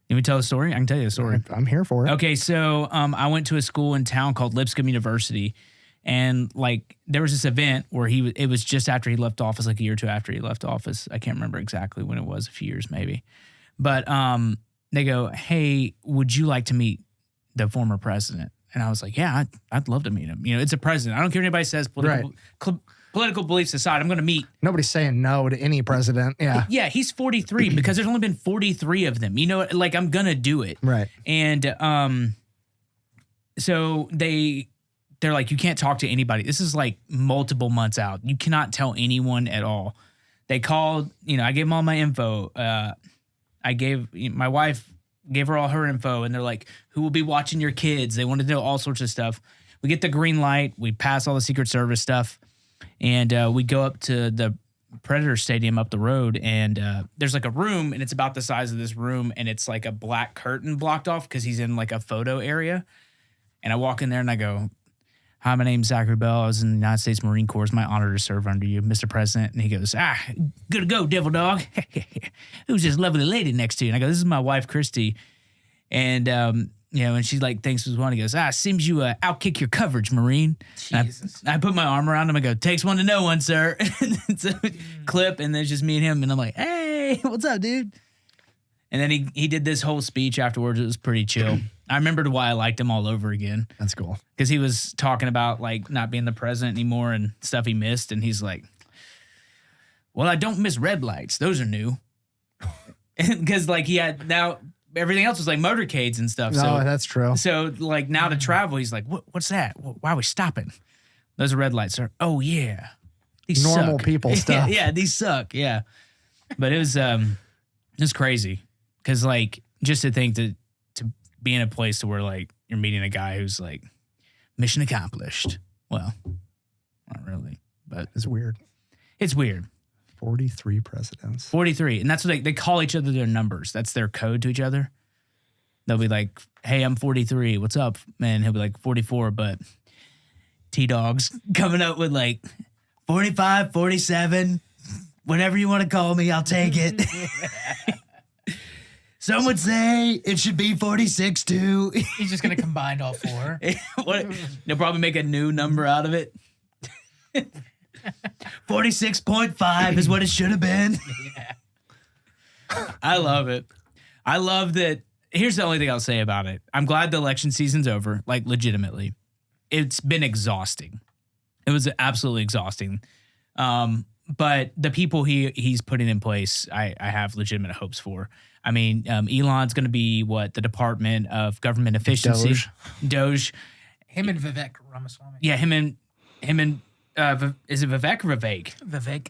You want me to tell the story? I can tell you the story. I'm here for it. Okay, so I went to a school in town called Lipscomb University, and like there was this event where it was just after he left office, like a year or two after he left office. I can't remember exactly when it was, a few years maybe. But they go, "Hey, would you like to meet the former president?" And I was like, "Yeah, I'd love to meet him. You know, it's a president. I don't care what anybody says. Political beliefs aside, I'm going to meet." Nobody's saying no to any president. Yeah. Yeah, he's 43 because there's only been 43 of them. You know, like I'm going to do it. Right. And so they're like, you can't talk to anybody. This is like multiple months out. You cannot tell anyone at all. They called, I gave them all my info. My wife gave her all her info, and they're like, who will be watching your kids? They wanted to know all sorts of stuff. We get the green light. We pass all the Secret Service stuff, and we go up to the Predator Stadium up the road, and there's like a room, and it's about the size of this room, and it's like a black curtain blocked off because he's in like a photo area. And I walk in there and I go, "Hi, my name's Zachary Bell. I was in the United States Marine Corps. It's my honor to serve under you, Mr. President." And he goes, "Good to go, devil dog." Who's this lovely lady next to you? And I go, "This is my wife, Christy." And, and she like thinks it was one. He goes, "Seems you outkick your coverage, Marine." Jesus. I put my arm around him. I go, "Takes one to know one, sir." And it's a clip, and then it's just me and him. And I'm like, "Hey, what's up, dude?" And then he did this whole speech afterwards. It was pretty chill. I remembered why I liked him all over again. That's cool. Because he was talking about like not being the president anymore and stuff he missed. And he's like, "Well, I don't miss red lights. Those are new." Because like he had now everything else was like motorcades and stuff. No, that's true. So like now to travel, he's like, "What's that? Why are we stopping?" "Those are red lights, sir." "Oh yeah, these Normal suck." people stuff. Yeah, these suck. Yeah, but it was crazy because like just to think to be in a place to where like you're meeting a guy who's like mission accomplished. Well, not really, but It's weird. it's weird. 43 presidents. 43. And that's what they call each other their numbers. That's their code to each other. They'll be like, hey, I'm 43. What's up? Man, he'll be like 44, but T-Dog's coming up with like 45, 47, whatever you want to call me, I'll take it. Some would say it should be 46 too. He's just going to combine all four. They'll probably make a new number out of it. 46.5 is what it should have been. Yeah. I love it. I love that. Here's the only thing I'll say about it. I'm glad the election season's over, like legitimately. It's been exhausting. It was absolutely exhausting. But the people he's putting in place, I have legitimate hopes for. I mean, Elon's going to be the Department of Government Efficiency. Doge. Him and Vivek Ramaswamy. Yeah, him and is it Vivek or Vivek? Vivek.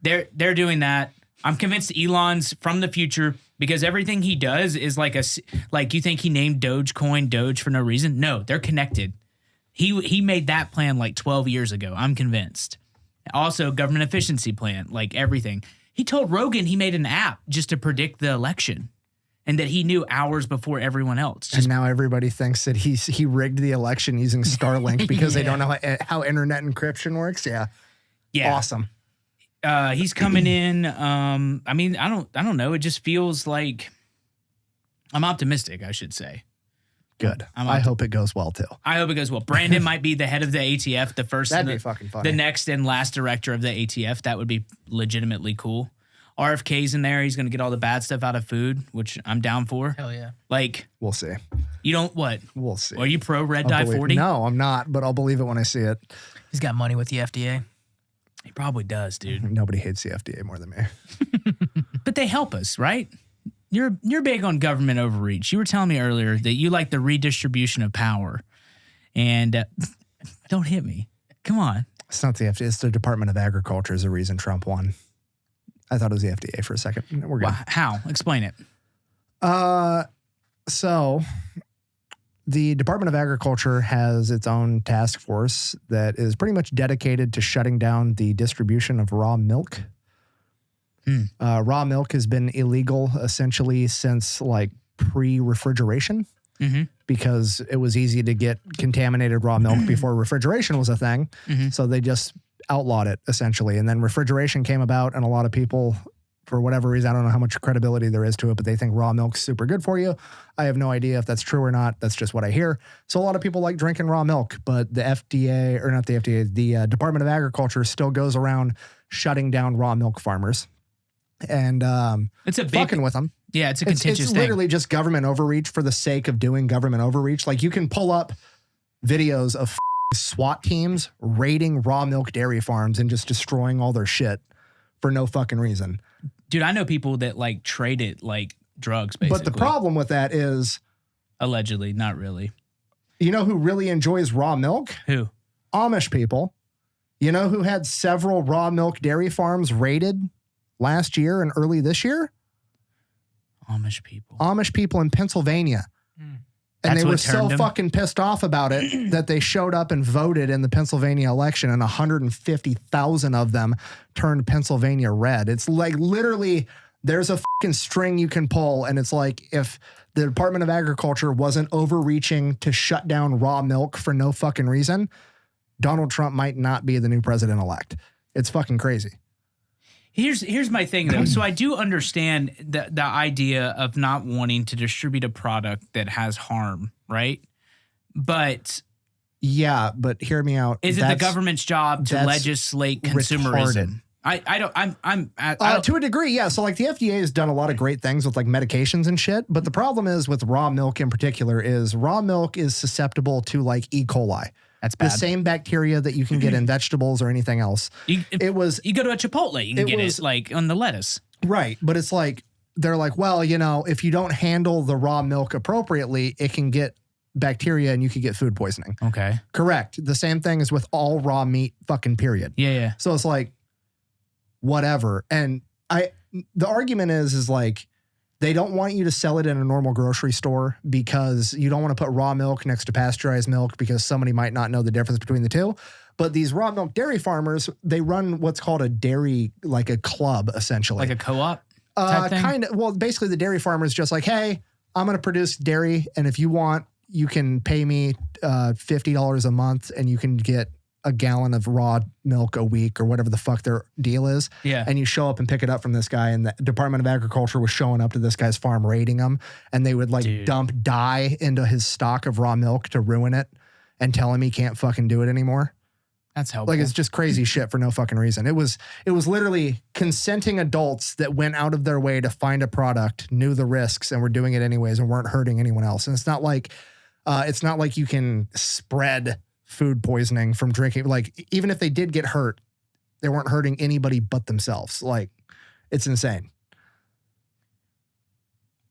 They're doing that. I'm convinced Elon's from the future because everything he does is like you think he named Dogecoin Doge for no reason? No, they're connected. He made that plan like 12 years ago. I'm convinced. Also, government efficiency plan, like everything. He told Rogan he made an app just to predict the election and that he knew hours before everyone else. And now everybody thinks that he rigged the election using Starlink because they don't know how internet encryption works. Yeah. Awesome. He's coming in. I mean, I don't know. It just feels like I'm optimistic, I should say. Good. I hope it goes well too. I hope it goes well. Brandon might be the head of the ATF, the first. That'd be fucking funny. The next and last director of the ATF. That would be legitimately cool. RFK's in there. He's going to get all the bad stuff out of food, which I'm down for. Hell yeah. Like, we'll see. You don't what? We'll see. Are you pro Red Dye 40? No, I'm not, but I'll believe it when I see it. He's got money with the FDA. He probably does, dude. Nobody hates the FDA more than me. But they help us, right? You're big on government overreach. You were telling me earlier that you like the redistribution of power. And don't hit me. Come on. It's not the FDA. It's the Department of Agriculture is the reason Trump won. I thought it was the FDA for a second. We're good. How? Explain it. So the Department of Agriculture has its own task force that is pretty much dedicated to shutting down the distribution of raw milk. Raw milk has been illegal essentially since like pre-refrigeration because it was easy to get contaminated raw milk before refrigeration was a thing. So they just outlawed it essentially. And then refrigeration came about and a lot of people, for whatever reason, I don't know how much credibility there is to it, but they think raw milk's super good for you. I have no idea if that's true or not. That's just what I hear. So a lot of people like drinking raw milk, but the FDA, or not the FDA, the Department of Agriculture still goes around shutting down raw milk farmers. And it's a big, fucking with them. Yeah, it's a contentious it's thing. Literally just government overreach for the sake of doing government overreach. Like you can pull up videos of SWAT teams raiding raw milk dairy farms and just destroying all their shit for no fucking reason. Dude, I know people that like trade it like drugs, basically. But the problem with that is... Allegedly, not really. You know who really enjoys raw milk? Who? Amish people. You know who had several raw milk dairy farms raided last year and early this year? Amish people. Amish people in Pennsylvania. And they were so fucking pissed off about it that they showed up and voted in the Pennsylvania election, and 150,000 of them turned Pennsylvania red. It's like literally there's a fucking string you can pull, and it's like if the Department of Agriculture wasn't overreaching to shut down raw milk for no fucking reason, Donald Trump might not be the new president-elect. It's fucking crazy. Here's my thing though. So I do understand the idea of not wanting to distribute a product that has harm, right? But yeah, but hear me out. Is it the government's job to legislate consumerism? Retarded. To a degree, yeah. So like the FDA has done a lot of great things with like medications and shit. But the problem is with raw milk in particular is raw milk is susceptible to like E. coli. That's bad. The same bacteria that you can get in vegetables or anything else. You go to a Chipotle, you can get it like on the lettuce. Right. But it's like, they're like, well, you know, if you don't handle the raw milk appropriately, it can get bacteria and you could get food poisoning. Okay. Correct. The same thing is with all raw meat fucking period. Yeah. So it's like, whatever. And the argument is like, they don't want you to sell it in a normal grocery store because you don't want to put raw milk next to pasteurized milk because somebody might not know the difference between the two. But these raw milk dairy farmers, they run what's called a dairy, like a club, essentially. Like a co-op type thing? Kind of. Well, basically the dairy farmer is just like, hey, I'm going to produce dairy. And if you want, you can pay me $50 a month and you can get a gallon of raw milk a week or whatever the fuck their deal is. Yeah. And you show up and pick it up from this guy, and the Department of Agriculture was showing up to this guy's farm, raiding him, and they would like dump dye into his stock of raw milk to ruin it and tell him he can't fucking do it anymore. That's helpful. Like, it's just crazy shit for no fucking reason. It was literally consenting adults that went out of their way to find a product, knew the risks, and were doing it anyways and weren't hurting anyone else. And it's not like you can spread food poisoning from drinking. Like, even if they did get hurt, they weren't hurting anybody but themselves. Like, it's insane.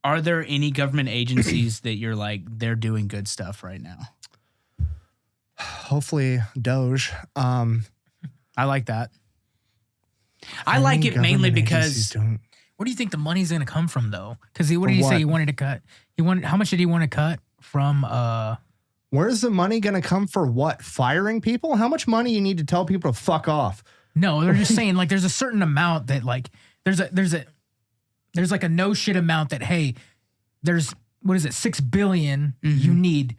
Are there any government agencies that you're like, they're doing good stuff right now? Hopefully Doge. I like that. I like it mainly because where do you think the money's going to come from, though? Because what did he say he wanted to cut? How much did he want to cut from? Where's the money going to come for what? Firing people? How much money you need to tell people to fuck off? No, they're just saying like there's a certain amount that like there's like a no shit amount that, hey, there's what is it, $6 billion you need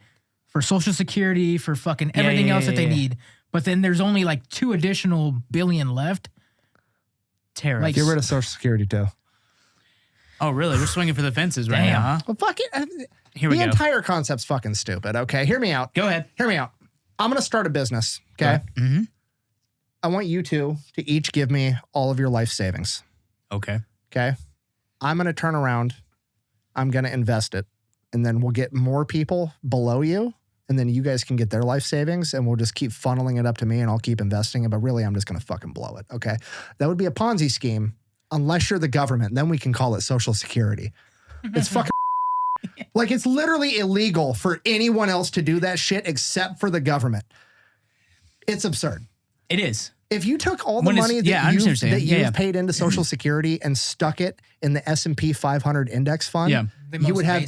for Social Security, for fucking everything else that they need. But then there's only like $2 additional billion left. Tariffs. Like, get rid of Social Security too. Oh, really? We're swinging for the fences right now, huh? Well, fuck it. Here we go. The entire concept's fucking stupid, okay? Hear me out. Go ahead. Hear me out. I'm going to start a business, okay? Mm-hmm. I want you two to each give me all of your life savings, Okay. okay? I'm going to turn around. I'm going to invest it. And then we'll get more people below you. And then you guys can get their life savings. And we'll just keep funneling it up to me and I'll keep investing it. But really, I'm just going to fucking blow it, okay? That would be a Ponzi scheme unless you're the government. Then we can call it Social Security. It's fucking... Like, it's literally illegal for anyone else to do that shit except for the government. It's absurd. It is. If you took all the money that you've paid into Social Security and stuck it in the S&P 500 index fund, you would have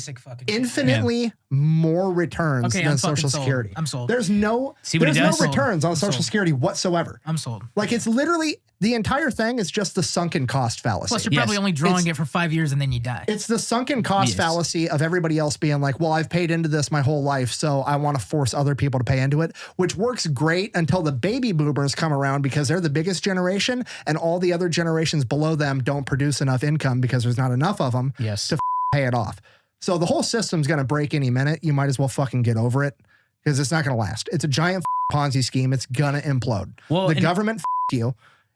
infinitely more returns than Social Security. I'm sold. There's no returns on Social Security whatsoever. I'm sold. Like, it's literally... The entire thing is just the sunken cost fallacy. Plus, you're probably only drawing it for 5 years and then you die. It's the sunken cost fallacy of everybody else being like, well, I've paid into this my whole life, so I want to force other people to pay into it, which works great until the baby boomers come around because they're the biggest generation and all the other generations below them don't produce enough income because there's not enough of them to pay it off. So the whole system's going to break any minute. You might as well fucking get over it because it's not going to last. It's a giant Ponzi scheme. It's going to implode. Well, the government you.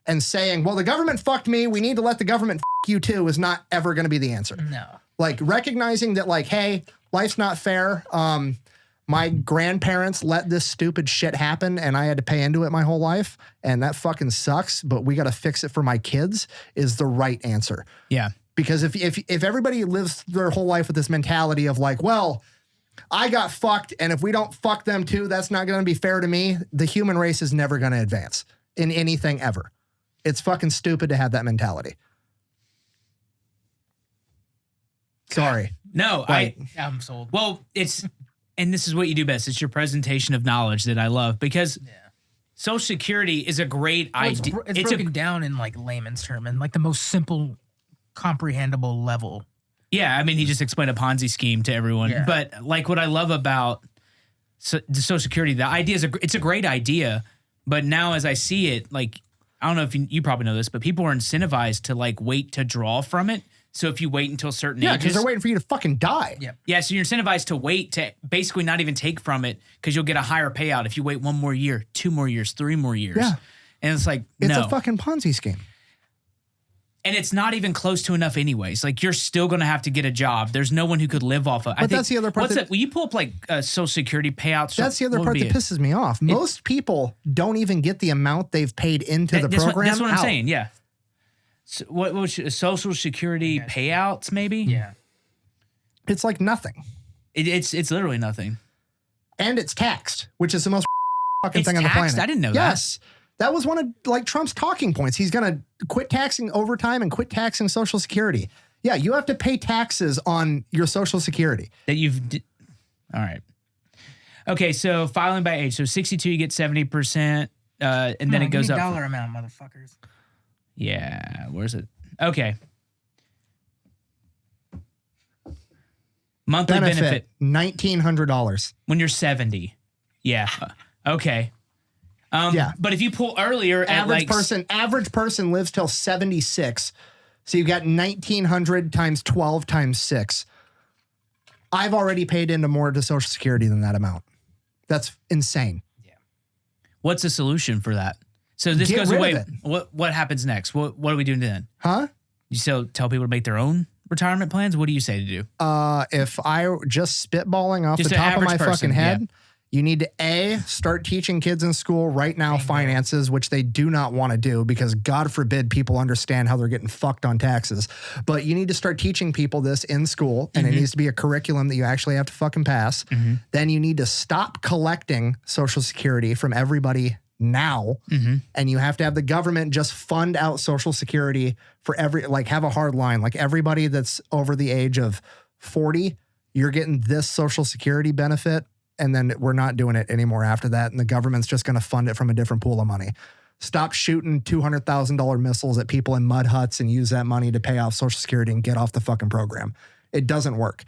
And saying, well, the government fucked me, we need to let the government fuck you too, is not ever going to be the answer. No. Like, recognizing that, like, hey, life's not fair. My grandparents let this stupid shit happen and I had to pay into it my whole life. And that fucking sucks, but we got to fix it for my kids is the right answer. Yeah. Because if everybody lives their whole life with this mentality of like, well, I got fucked and if we don't fuck them too, that's not going to be fair to me. The human race is never going to advance in anything ever. It's fucking stupid to have that mentality. Sorry. No, I'm sold. Well, and this is what you do best. It's your presentation of knowledge that I love because Social Security is a great idea. It's broken down in like layman's term and like the most simple, comprehensible level. Yeah, I mean, he just explained a Ponzi scheme to everyone. Yeah. But like what I love about the Social Security, the idea it's a great idea. But now as I see it, like, I don't know if you probably know this, but people are incentivized to like wait to draw from it. So if you wait until certain ages, because they're waiting for you to fucking die. Yeah. So you're incentivized to wait to basically not even take from it because you'll get a higher payout if you wait 1 more year, 2 more years, 3 more years. Yeah. And it's like, it's a fucking Ponzi scheme. And it's not even close to enough anyways. Like, you're still going to have to get a job. There's no one who could live off of it. But that's the other part. Will you pull up like Social Security payouts? That's the other part that pisses me off. Most people don't even get the amount they've paid into the program. That's what I'm saying, yeah. So what was Social Security payouts maybe? Yeah. It's like nothing. It's literally nothing. And it's taxed, which is the most fucking thing on the planet. I didn't know that. Yes. That was one of like Trump's talking points. He's going to quit taxing overtime and quit taxing Social Security. Yeah, you have to pay taxes on your Social Security. All right. Okay, so filing by age. So 62, you get 70%. and then it goes up. dollar amount, motherfuckers. Yeah, where's it? Okay. Monthly benefit $1,900 when you're 70. Yeah. Okay. Yeah. But if you pull earlier, average person lives till 76. So you've got 1,900 times 12 times 6. I've already paid into more to Social Security than that amount. That's insane. Yeah. What's the solution for that? So this goes away. What happens next? What are we doing then? Huh? You still tell people to make their own retirement plans? What do you say to do? If I just spitballing off Just the an top of my average person, fucking head, you need to start teaching kids in school right now finances, which they do not want to do because God forbid people understand how they're getting fucked on taxes. But you need to start teaching people this in school, and it needs to be a curriculum that you actually have to fucking pass. Then you need to stop collecting Social Security from everybody now, and you have to have the government just fund out Social Security for have a hard line. Like everybody that's over the age of 40, you're getting this Social Security benefit. And then we're not doing it anymore after that. And the government's just going to fund it from a different pool of money. Stop shooting $200,000 missiles at people in mud huts and use that money to pay off Social Security and get off the fucking program. It doesn't work.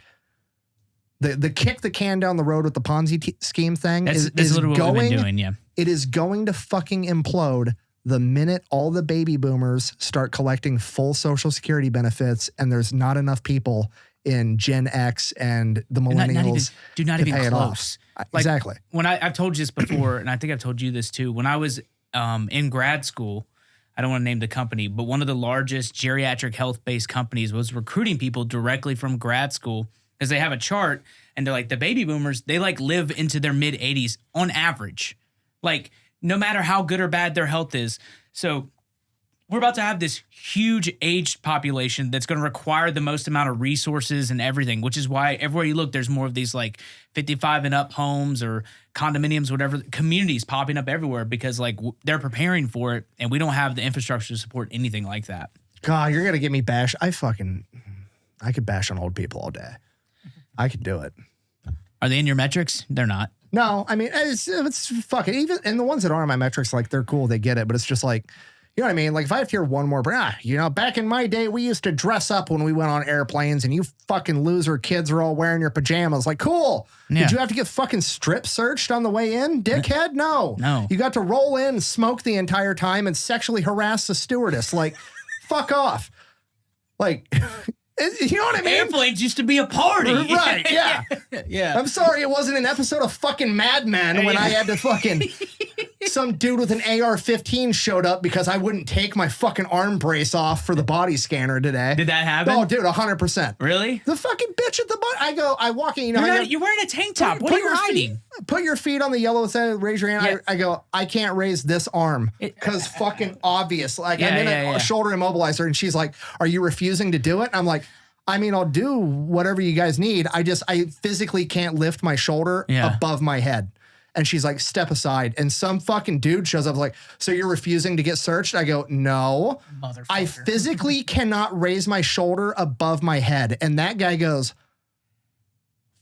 The kick the can down the road with the Ponzi scheme thing is literally what we've been doing, yeah. It is going to fucking implode the minute all the baby boomers start collecting full Social Security benefits and there's not enough people in Gen X and the millennials not even pay it close. Off. Exactly. When I've told you this before, and I think I've told you this too, when I was in grad school, I don't want to name the company, but one of the largest geriatric health-based companies was recruiting people directly from grad school because they have a chart and they're like, the baby boomers, they like live into their mid-80s on average. Like, no matter how good or bad their health is. So we're about to have this huge aged population that's going to require the most amount of resources and everything, which is why everywhere you look, there's more of these like 55 and up homes or condominiums, whatever, communities popping up everywhere because like they're preparing for it and we don't have the infrastructure to support anything like that. God, you're going to get me bashed. I could bash on old people all day. I could do it. Are they in your metrics? They're not. No, I mean, it's fucking, even, and the ones that are in my metrics, like they're cool, they get it, but it's just like, you know what I mean? Like if I have to hear one more, back in my day, we used to dress up when we went on airplanes and you fucking loser kids are all wearing your pajamas. Like, cool. Yeah. Did you have to get fucking strip searched on the way in, dickhead? No. You got to roll in, smoke the entire time and sexually harass the stewardess. Like, fuck off. Like, you know what I mean? Airplanes used to be a party. Right, yeah. Yeah. I'm sorry it wasn't an episode of fucking Mad Men when I had to fucking... Some dude with an AR-15 showed up because I wouldn't take my fucking arm brace off for the body scanner today. Did that happen? Oh, dude, 100%. Really? The fucking bitch at the body. I walk in, you're wearing a tank top. What are you hiding? Put your feet on the yellow side, raise your hand. Yeah. I go, I can't raise this arm because fucking obvious. Like I'm in a shoulder immobilizer and she's like, are you refusing to do it? I'm like, I mean, I'll do whatever you guys need. I physically can't lift my shoulder above my head. And she's like, step aside. And some fucking dude shows up like, so you're refusing to get searched? I go, no. Motherfucker. I physically cannot raise my shoulder above my head. And that guy goes,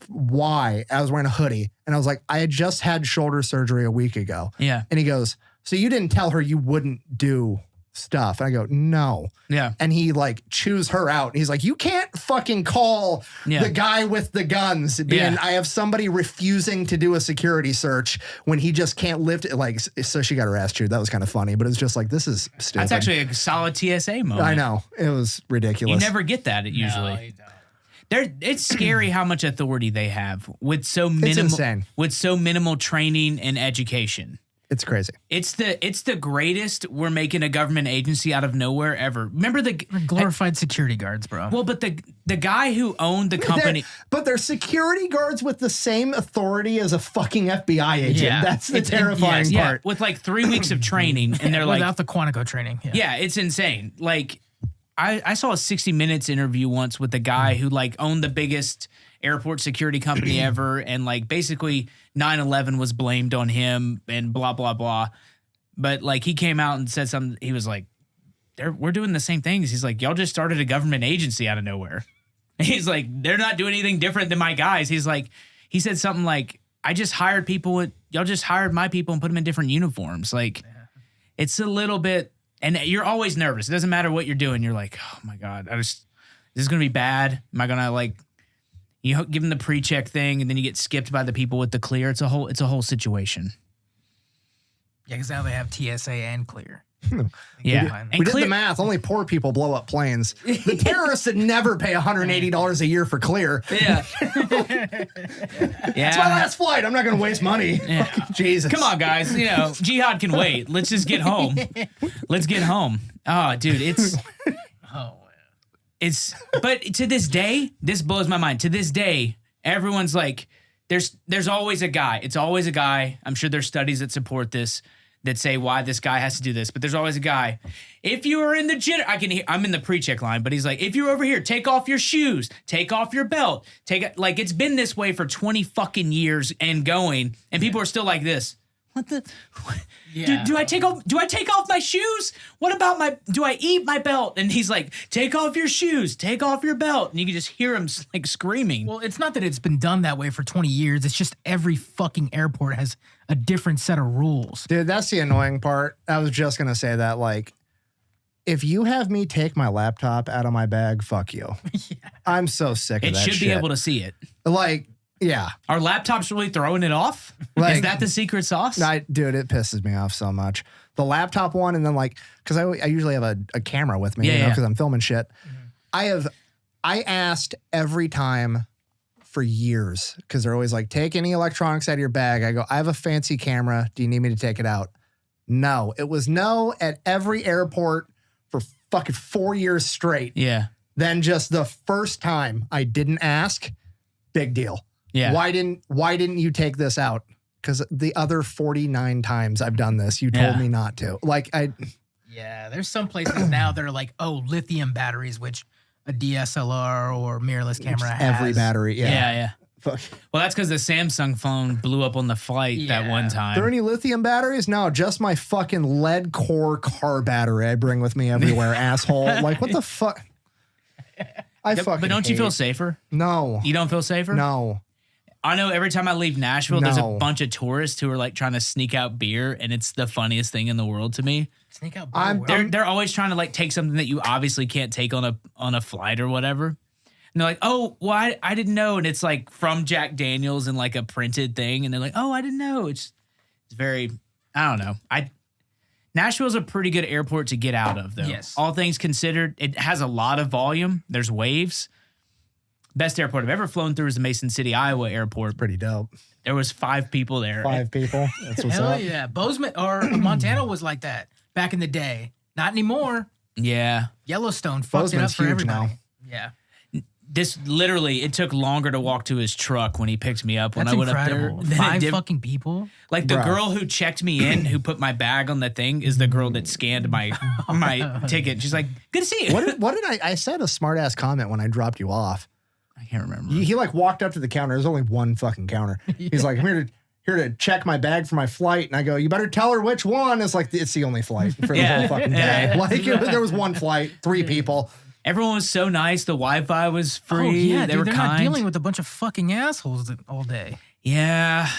why? I was wearing a hoodie. And I was like, I had just had shoulder surgery a week ago. Yeah. And he goes, so you didn't tell her you wouldn't do stuff? And I go, no. Yeah. And he like chews her out. He's like, you can't fucking call the guy with the guns being, I have somebody refusing to do a security search when he just can't lift it. Like, so she got her ass chewed. That was kind of funny, but it's just like, this is stupid. That's actually a solid TSA moment. I know. It was ridiculous. You never get that usually. No, you don't. It's scary how much authority they have with so minimal training and education. It's crazy. It's the greatest we're making a government agency out of nowhere ever. Remember the glorified security guards, bro. Well, but the guy who owned the company, they're security guards with the same authority as a fucking FBI agent. Yeah. That's the terrifying part. Yeah, with like 3 weeks of training, and they're like without the Quantico training. Yeah, it's insane. Like I saw a 60 Minutes interview once with the guy who like owned the biggest airport security company ever, and like basically 9/11 was blamed on him and blah blah blah. But like he came out and said something. He was like, we're doing the same things. He's like, y'all just started a government agency out of nowhere. And he's like, they're not doing anything different than my guys. He's like, he said something like, I just hired people y'all just hired my people and put them in different uniforms. Like it's a little bit, and you're always nervous. It doesn't matter what you're doing. You're like, oh my God, this is going to be bad. Am I going to like, you give them the pre-check thing and then you get skipped by the people with the clear. It's a whole situation. Yeah, because now they have TSA and clear. Yeah. We did the math. Only poor people blow up planes. The terrorists would never pay $180 a year for clear. Yeah. It's my last flight. I'm not going to waste money. Yeah. Jesus. Come on, guys. You know, jihad can wait. Let's just get home. Let's get home. Oh, dude, it's... But to this day, this blows my mind. To this day, everyone's like, there's always a guy. It's always a guy. I'm sure there's studies that support this, that say why this guy has to do this, but there's always a guy. If you are in the I'm in the pre-check line, but he's like, if you're over here, take off your shoes, take off your belt, like it's been this way for 20 fucking years and going, and people are still like this. What the? Yeah. Do I take off my shoes? What about do I eat my belt? And he's like, take off your shoes, take off your belt. And you can just hear him like screaming. Well, it's not that it's been done that way for 20 years. It's just every fucking airport has a different set of rules. Dude, that's the annoying part. I was just going to say that, like, if you have me take my laptop out of my bag, fuck you. Yeah. I'm so sick of that shit. It should be able to see it. Like, yeah. Are laptops really throwing it off? Like, is that the secret sauce? Dude, it pisses me off so much. The laptop one, and then like, because I usually have a camera with me, because I'm filming shit. Mm-hmm. I asked every time for years, because they're always like, take any electronics out of your bag. I go, I have a fancy camera. Do you need me to take it out? No. It was no at every airport for fucking 4 years straight. Yeah. Then just the first time I didn't ask, big deal. Yeah. Why didn't you take this out? Because the other 49 times I've done this, you told me not to. Like Yeah, there's some places now that are like, oh, lithium batteries, which a DSLR or mirrorless camera has. Every battery. Yeah. Fuck. Well, that's because the Samsung phone blew up on the flight that one time. Are there any lithium batteries? No, just my fucking lead core car battery I bring with me everywhere, asshole. Like, what the fuck? But don't you feel safer? No. You don't feel safer? No. I know every time I leave Nashville, there's a bunch of tourists who are like trying to sneak out beer, and it's the funniest thing in the world to me. Sneak out beer? They're always trying to like take something that you obviously can't take on a flight or whatever. And they're like, oh, well, I didn't know. And it's like from Jack Daniels and like a printed thing. And they're like, oh, I didn't know. It's very, I don't know. Nashville's a pretty good airport to get out of, though. Yes. All things considered, it has a lot of volume. There's waves. Best airport I've ever flown through is the Mason City, Iowa airport. Pretty dope. There was 5 people there. 5 people. That's what's Hell up. yeah. Bozeman or Montana was like that back in the day. Not anymore. Yeah. Yellowstone fucked it up for everybody. Yeah. It took longer to walk to his truck when he picked me up when That's I went incredible. up there. 5 fucking people? Like the girl who checked me in, who put my bag on the thing, is the girl that scanned my ticket. She's like, good to see you. What did I said a smart ass comment when I dropped you off. I can't remember. He like walked up to the counter. There's only one fucking counter. He's like, I'm here to check my bag for my flight. And I go, you better tell her which one. It's like, it's the only flight for the whole fucking day. Like there was one flight, 3 people. Everyone was so nice. The Wi-Fi was free. Oh, yeah, they were they're kind. not dealing with a bunch of fucking assholes all day. Yeah.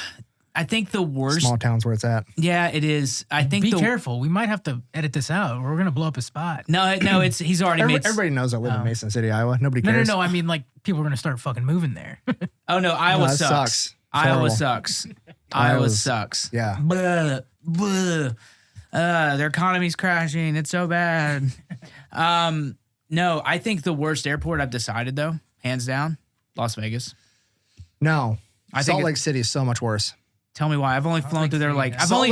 I think the worst. Small town's where it's at. Yeah, it is. I think Be careful. We might have to edit this out or we're going to blow up his spot. No, he's already made. Everybody knows I live in Mason City, Iowa. Nobody cares. No. I mean, like, people are going to start fucking moving there. Oh, no. Iowa sucks. Iowa sucks. Iowa sucks. Yeah. Blah, blah. Their economy's crashing. It's so bad. No, I think the worst airport I've decided, though, hands down, Las Vegas. No. Salt Lake City is so much worse. Tell me why. I've only flown through there landed. Salt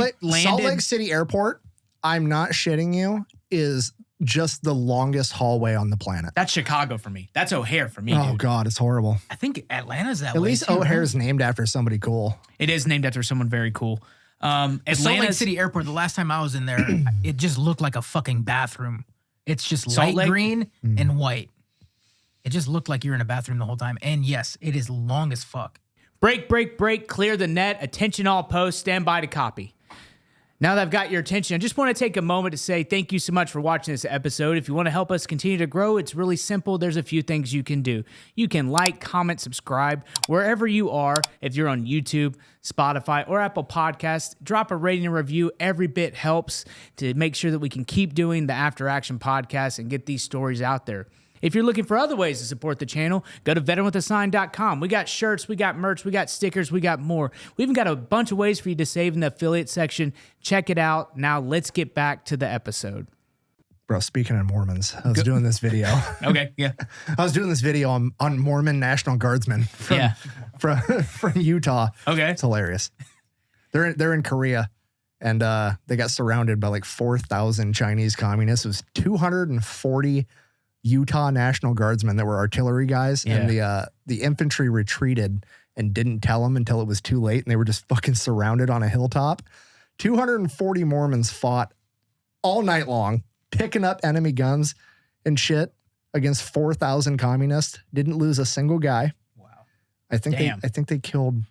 Lake City Airport, I'm not shitting you, is just the longest hallway on the planet. That's Chicago for me. That's O'Hare for me, Oh, dude. God, it's horrible. I think Atlanta's that At way, least too, O'Hare's named after somebody cool. It is named after someone very cool. Salt Lake City Airport, the last time I was in there, it just looked like a fucking bathroom. It's just light green and white. It just looked like you're in a bathroom the whole time. And yes, it is long as fuck. Break, clear the net. Attention all posts, stand by to copy. Now that I've got your attention, I just want to take a moment to say thank you so much for watching this episode. If you want to help us continue to grow, it's really simple. There's a few things you can do. You can like, comment, subscribe wherever you are. If you're on YouTube, Spotify, or Apple Podcasts, drop a rating and review. Every bit helps to make sure that we can keep doing the After Action podcast and get these stories out there. If you're looking for other ways to support the channel, go to veteranwithasign.com. We got shirts, we got merch, we got stickers, we got more. We even got a bunch of ways for you to save in the affiliate section. Check it out. Now let's get back to the episode. Bro, speaking of Mormons, I was doing this video. Okay, yeah. I was doing this video on Mormon National Guardsmen from Utah. Okay. It's hilarious. They're in Korea, and they got surrounded by like 4,000 Chinese communists. It was 240 Utah National Guardsmen that were artillery guys, and the infantry retreated and didn't tell them until it was too late, and they were just fucking surrounded on a hilltop. 240 Mormons fought all night long, picking up enemy guns and shit against 4,000 communists. Didn't lose a single guy. Wow. I think they killed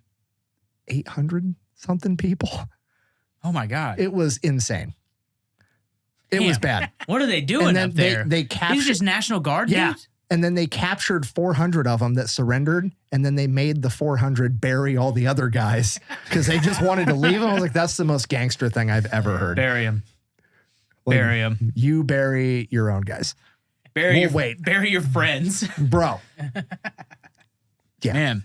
800 something people. Oh my God. It was insane. It was bad. What are they doing up there? They captured. These are just National Guard Yeah. dudes? And then they captured 400 of them that surrendered, and then they made the 400 bury all the other guys because they just wanted to leave them. I was like, that's the most gangster thing I've ever heard. Bury them. Like, Bury them. You bury your own guys. Bury your friends. Bro. Yeah. Man,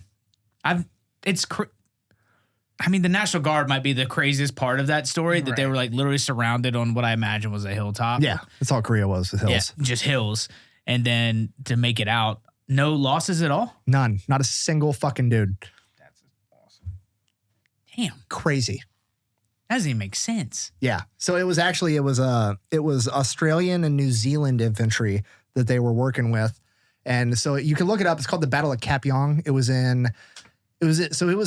the National Guard might be the craziest part of that story, that they were like literally surrounded on what I imagine was a hilltop. Yeah. That's all Korea was hills. Yeah, just hills. And then to make it out, no losses at all? None. Not a single fucking dude. That's awesome. Damn. Crazy. That doesn't even make sense. Yeah. So it was Australian and New Zealand infantry that they were working with. And so you can look it up. It's called the Battle of Kap'yong. It was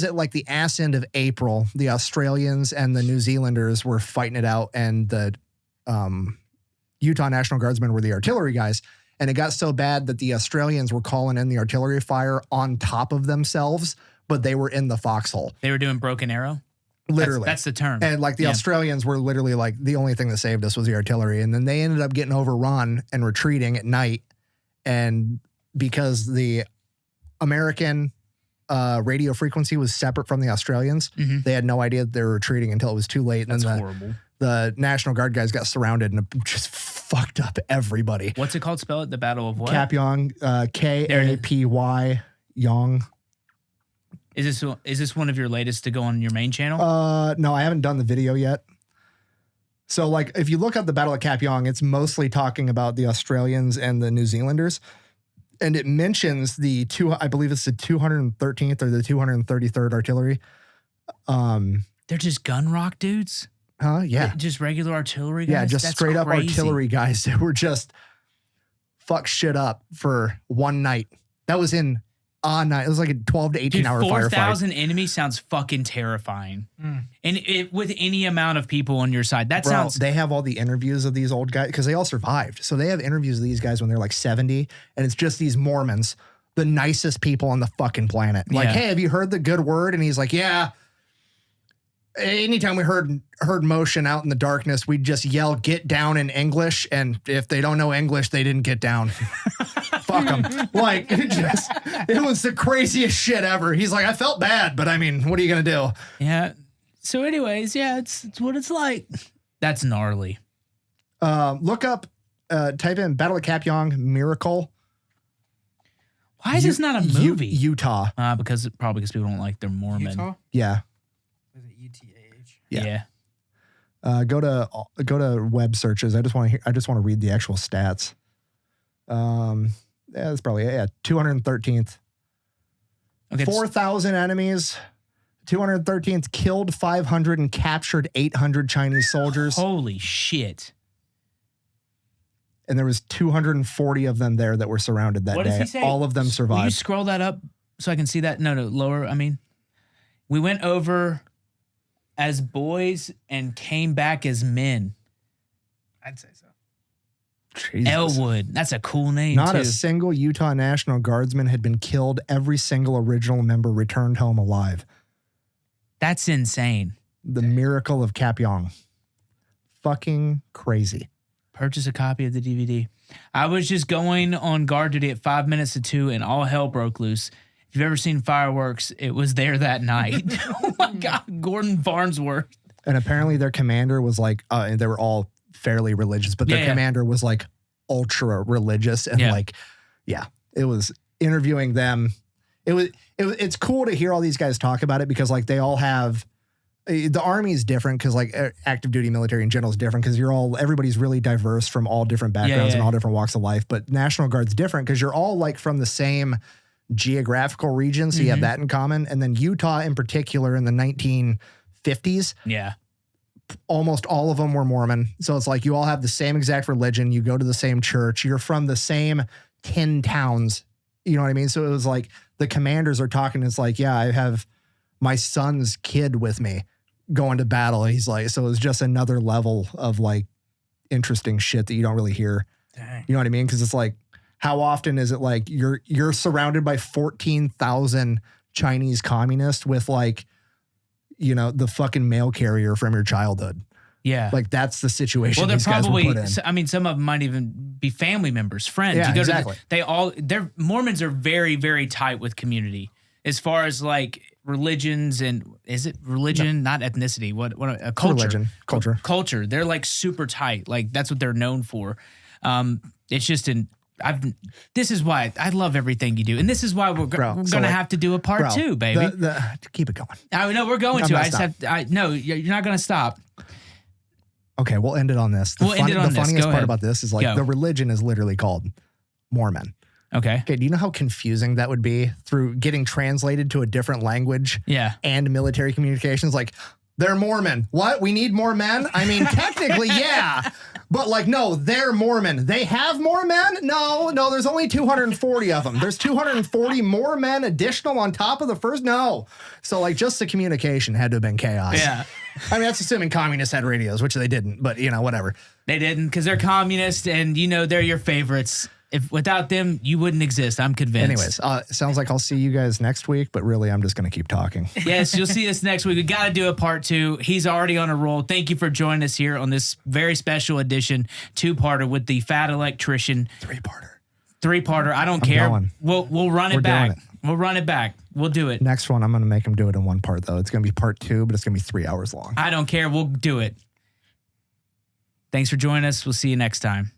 at like the ass end of April. The Australians and the New Zealanders were fighting it out, and the Utah National Guardsmen were the artillery guys. And it got so bad that the Australians were calling in the artillery fire on top of themselves, but they were in the foxhole. They were doing broken arrow? Literally. That's the term. And like the Australians were literally like, the only thing that saved us was the artillery. And then they ended up getting overrun and retreating at night. And because the American radio frequency was separate from the Australians, they had no idea that they were retreating until it was too late. And That's horrible. The National Guard guys got surrounded and just fucked up everybody. What's it called? Spell it. The Battle of what? Kap'yong, Kapy Yong. Is this one of your latest to go on your main channel? No, I haven't done the video yet. So like, if you look up the Battle of Kap'yong, it's mostly talking about the Australians and the New Zealanders. And it mentions I believe it's the 213th or the 233rd Artillery. They're just gun rock dudes? Huh? Yeah. Just regular artillery guys? Yeah, just That's straight up crazy. artillery guys that were just fuck shit up for one night. That was in a night. It was like a 12 to 18 hour firefight. 4,000 enemies sounds fucking terrifying. And with any amount of people on your side, that sounds... They have all the interviews of these old guys because they all survived. So they have interviews of these guys when they're like 70, and it's just these Mormons, the nicest people on the fucking planet. Like, hey, have you heard the good word? And he's like, yeah. Anytime we heard motion out in the darkness, we'd just yell, get down in English. And if they don't know English, they didn't get down. Fuck them. Like, it was the craziest shit ever. He's like, I felt bad, but I mean, what are you going to do? Yeah. So anyways, it's what it's like. That's gnarly. Look up, type in Battle of Kap'yong Miracle. Why is this not a movie? Utah. Because people don't like their Mormon. Utah? Yeah. Was it UTAH? Yeah. Go to web searches. I just want to read the actual stats. That's probably 213th. Okay. 4,000 enemies. 213th killed 500 and captured 800 Chinese soldiers. Holy shit. And there was 240 of them there that were surrounded that What day. does he say? All of them Will you survived. scroll that up so I can see that? No, lower. I mean, we went over as boys and came back as men. I'd say so. Jesus. Elwood. That's a cool name, Not too. a single Utah National Guardsman had been killed. Every single original member returned home alive. That's insane. The miracle of Kap'yong. fucking crazy. Purchase a copy of the DVD. I was just going on guard duty at 5 minutes to 2 and all hell broke loose. If you've ever seen fireworks, it was there that night. Oh my God, Gordon Farnsworth. And apparently their commander was like, and they were all fairly religious, but their commander was like ultra religious. And it was interviewing them. It's cool to hear all these guys talk about it because like they all have, the Army is different because like active duty military in general is different because everybody's really diverse from all different backgrounds and all different walks of life. But National Guard's different because you're all like from the same geographical region. So you have that in common. And then Utah in particular in the 1950s. Yeah. Almost all of them were Mormon. So it's like you all have the same exact religion. You go to the same church. You're from the same 10 towns. You know what I mean? So it was like the commanders are talking. It's like, yeah, I have my son's kid with me going to battle. He's like, so it's just another level of like interesting shit that you don't really hear. Dang. You know what I mean? Because it's like, how often is it like you're surrounded by 14,000 Chinese communists with like, you know, the fucking mail carrier from your childhood. Yeah. Like that's the situation. Well, they're these guys were probably, put in. I mean, some of them might even be family members, friends. Yeah, you go exactly. they're Mormons are very, very tight with community as far as like religions and is it religion, not ethnicity? What a culture. Religion, culture. They're like super tight. Like that's what they're known for. It's just this is why I love everything you do. And this is why we're going to have to do a part 2, baby. Keep it going. I know we're going to. No, you're not going to stop. Okay, we'll end it on this. The funniest part about this is like the religion is literally called Mormon. Okay. Do you know how confusing that would be through getting translated to a different language? Yeah. And military communications? Like, they're Mormon. What? We need more men? I mean, technically, yeah. But like, no, they're Mormon. They have more men? No, there's only 240 of them. There's 240 more men additional on top of the first? No. So like, just the communication had to have been chaos. Yeah. I mean, that's assuming communists had radios, which they didn't, but you know, whatever. They didn't because they're communist and you know, they're your favorites. If without them, you wouldn't exist. I'm convinced. Anyways, sounds like I'll see you guys next week, but really, I'm just going to keep talking. Yes, you'll see us next week. We got to do a part 2. He's already on a roll. Thank you for joining us here on this very special edition, 2-parter with the Fat Electrician. 3-parter. I don't care. Going. We'll run it back. We'll run it back. We'll do it. Next one, I'm going to make him do it in one part, though. It's going to be part 2, but it's going to be 3 hours long. I don't care. We'll do it. Thanks for joining us. We'll see you next time.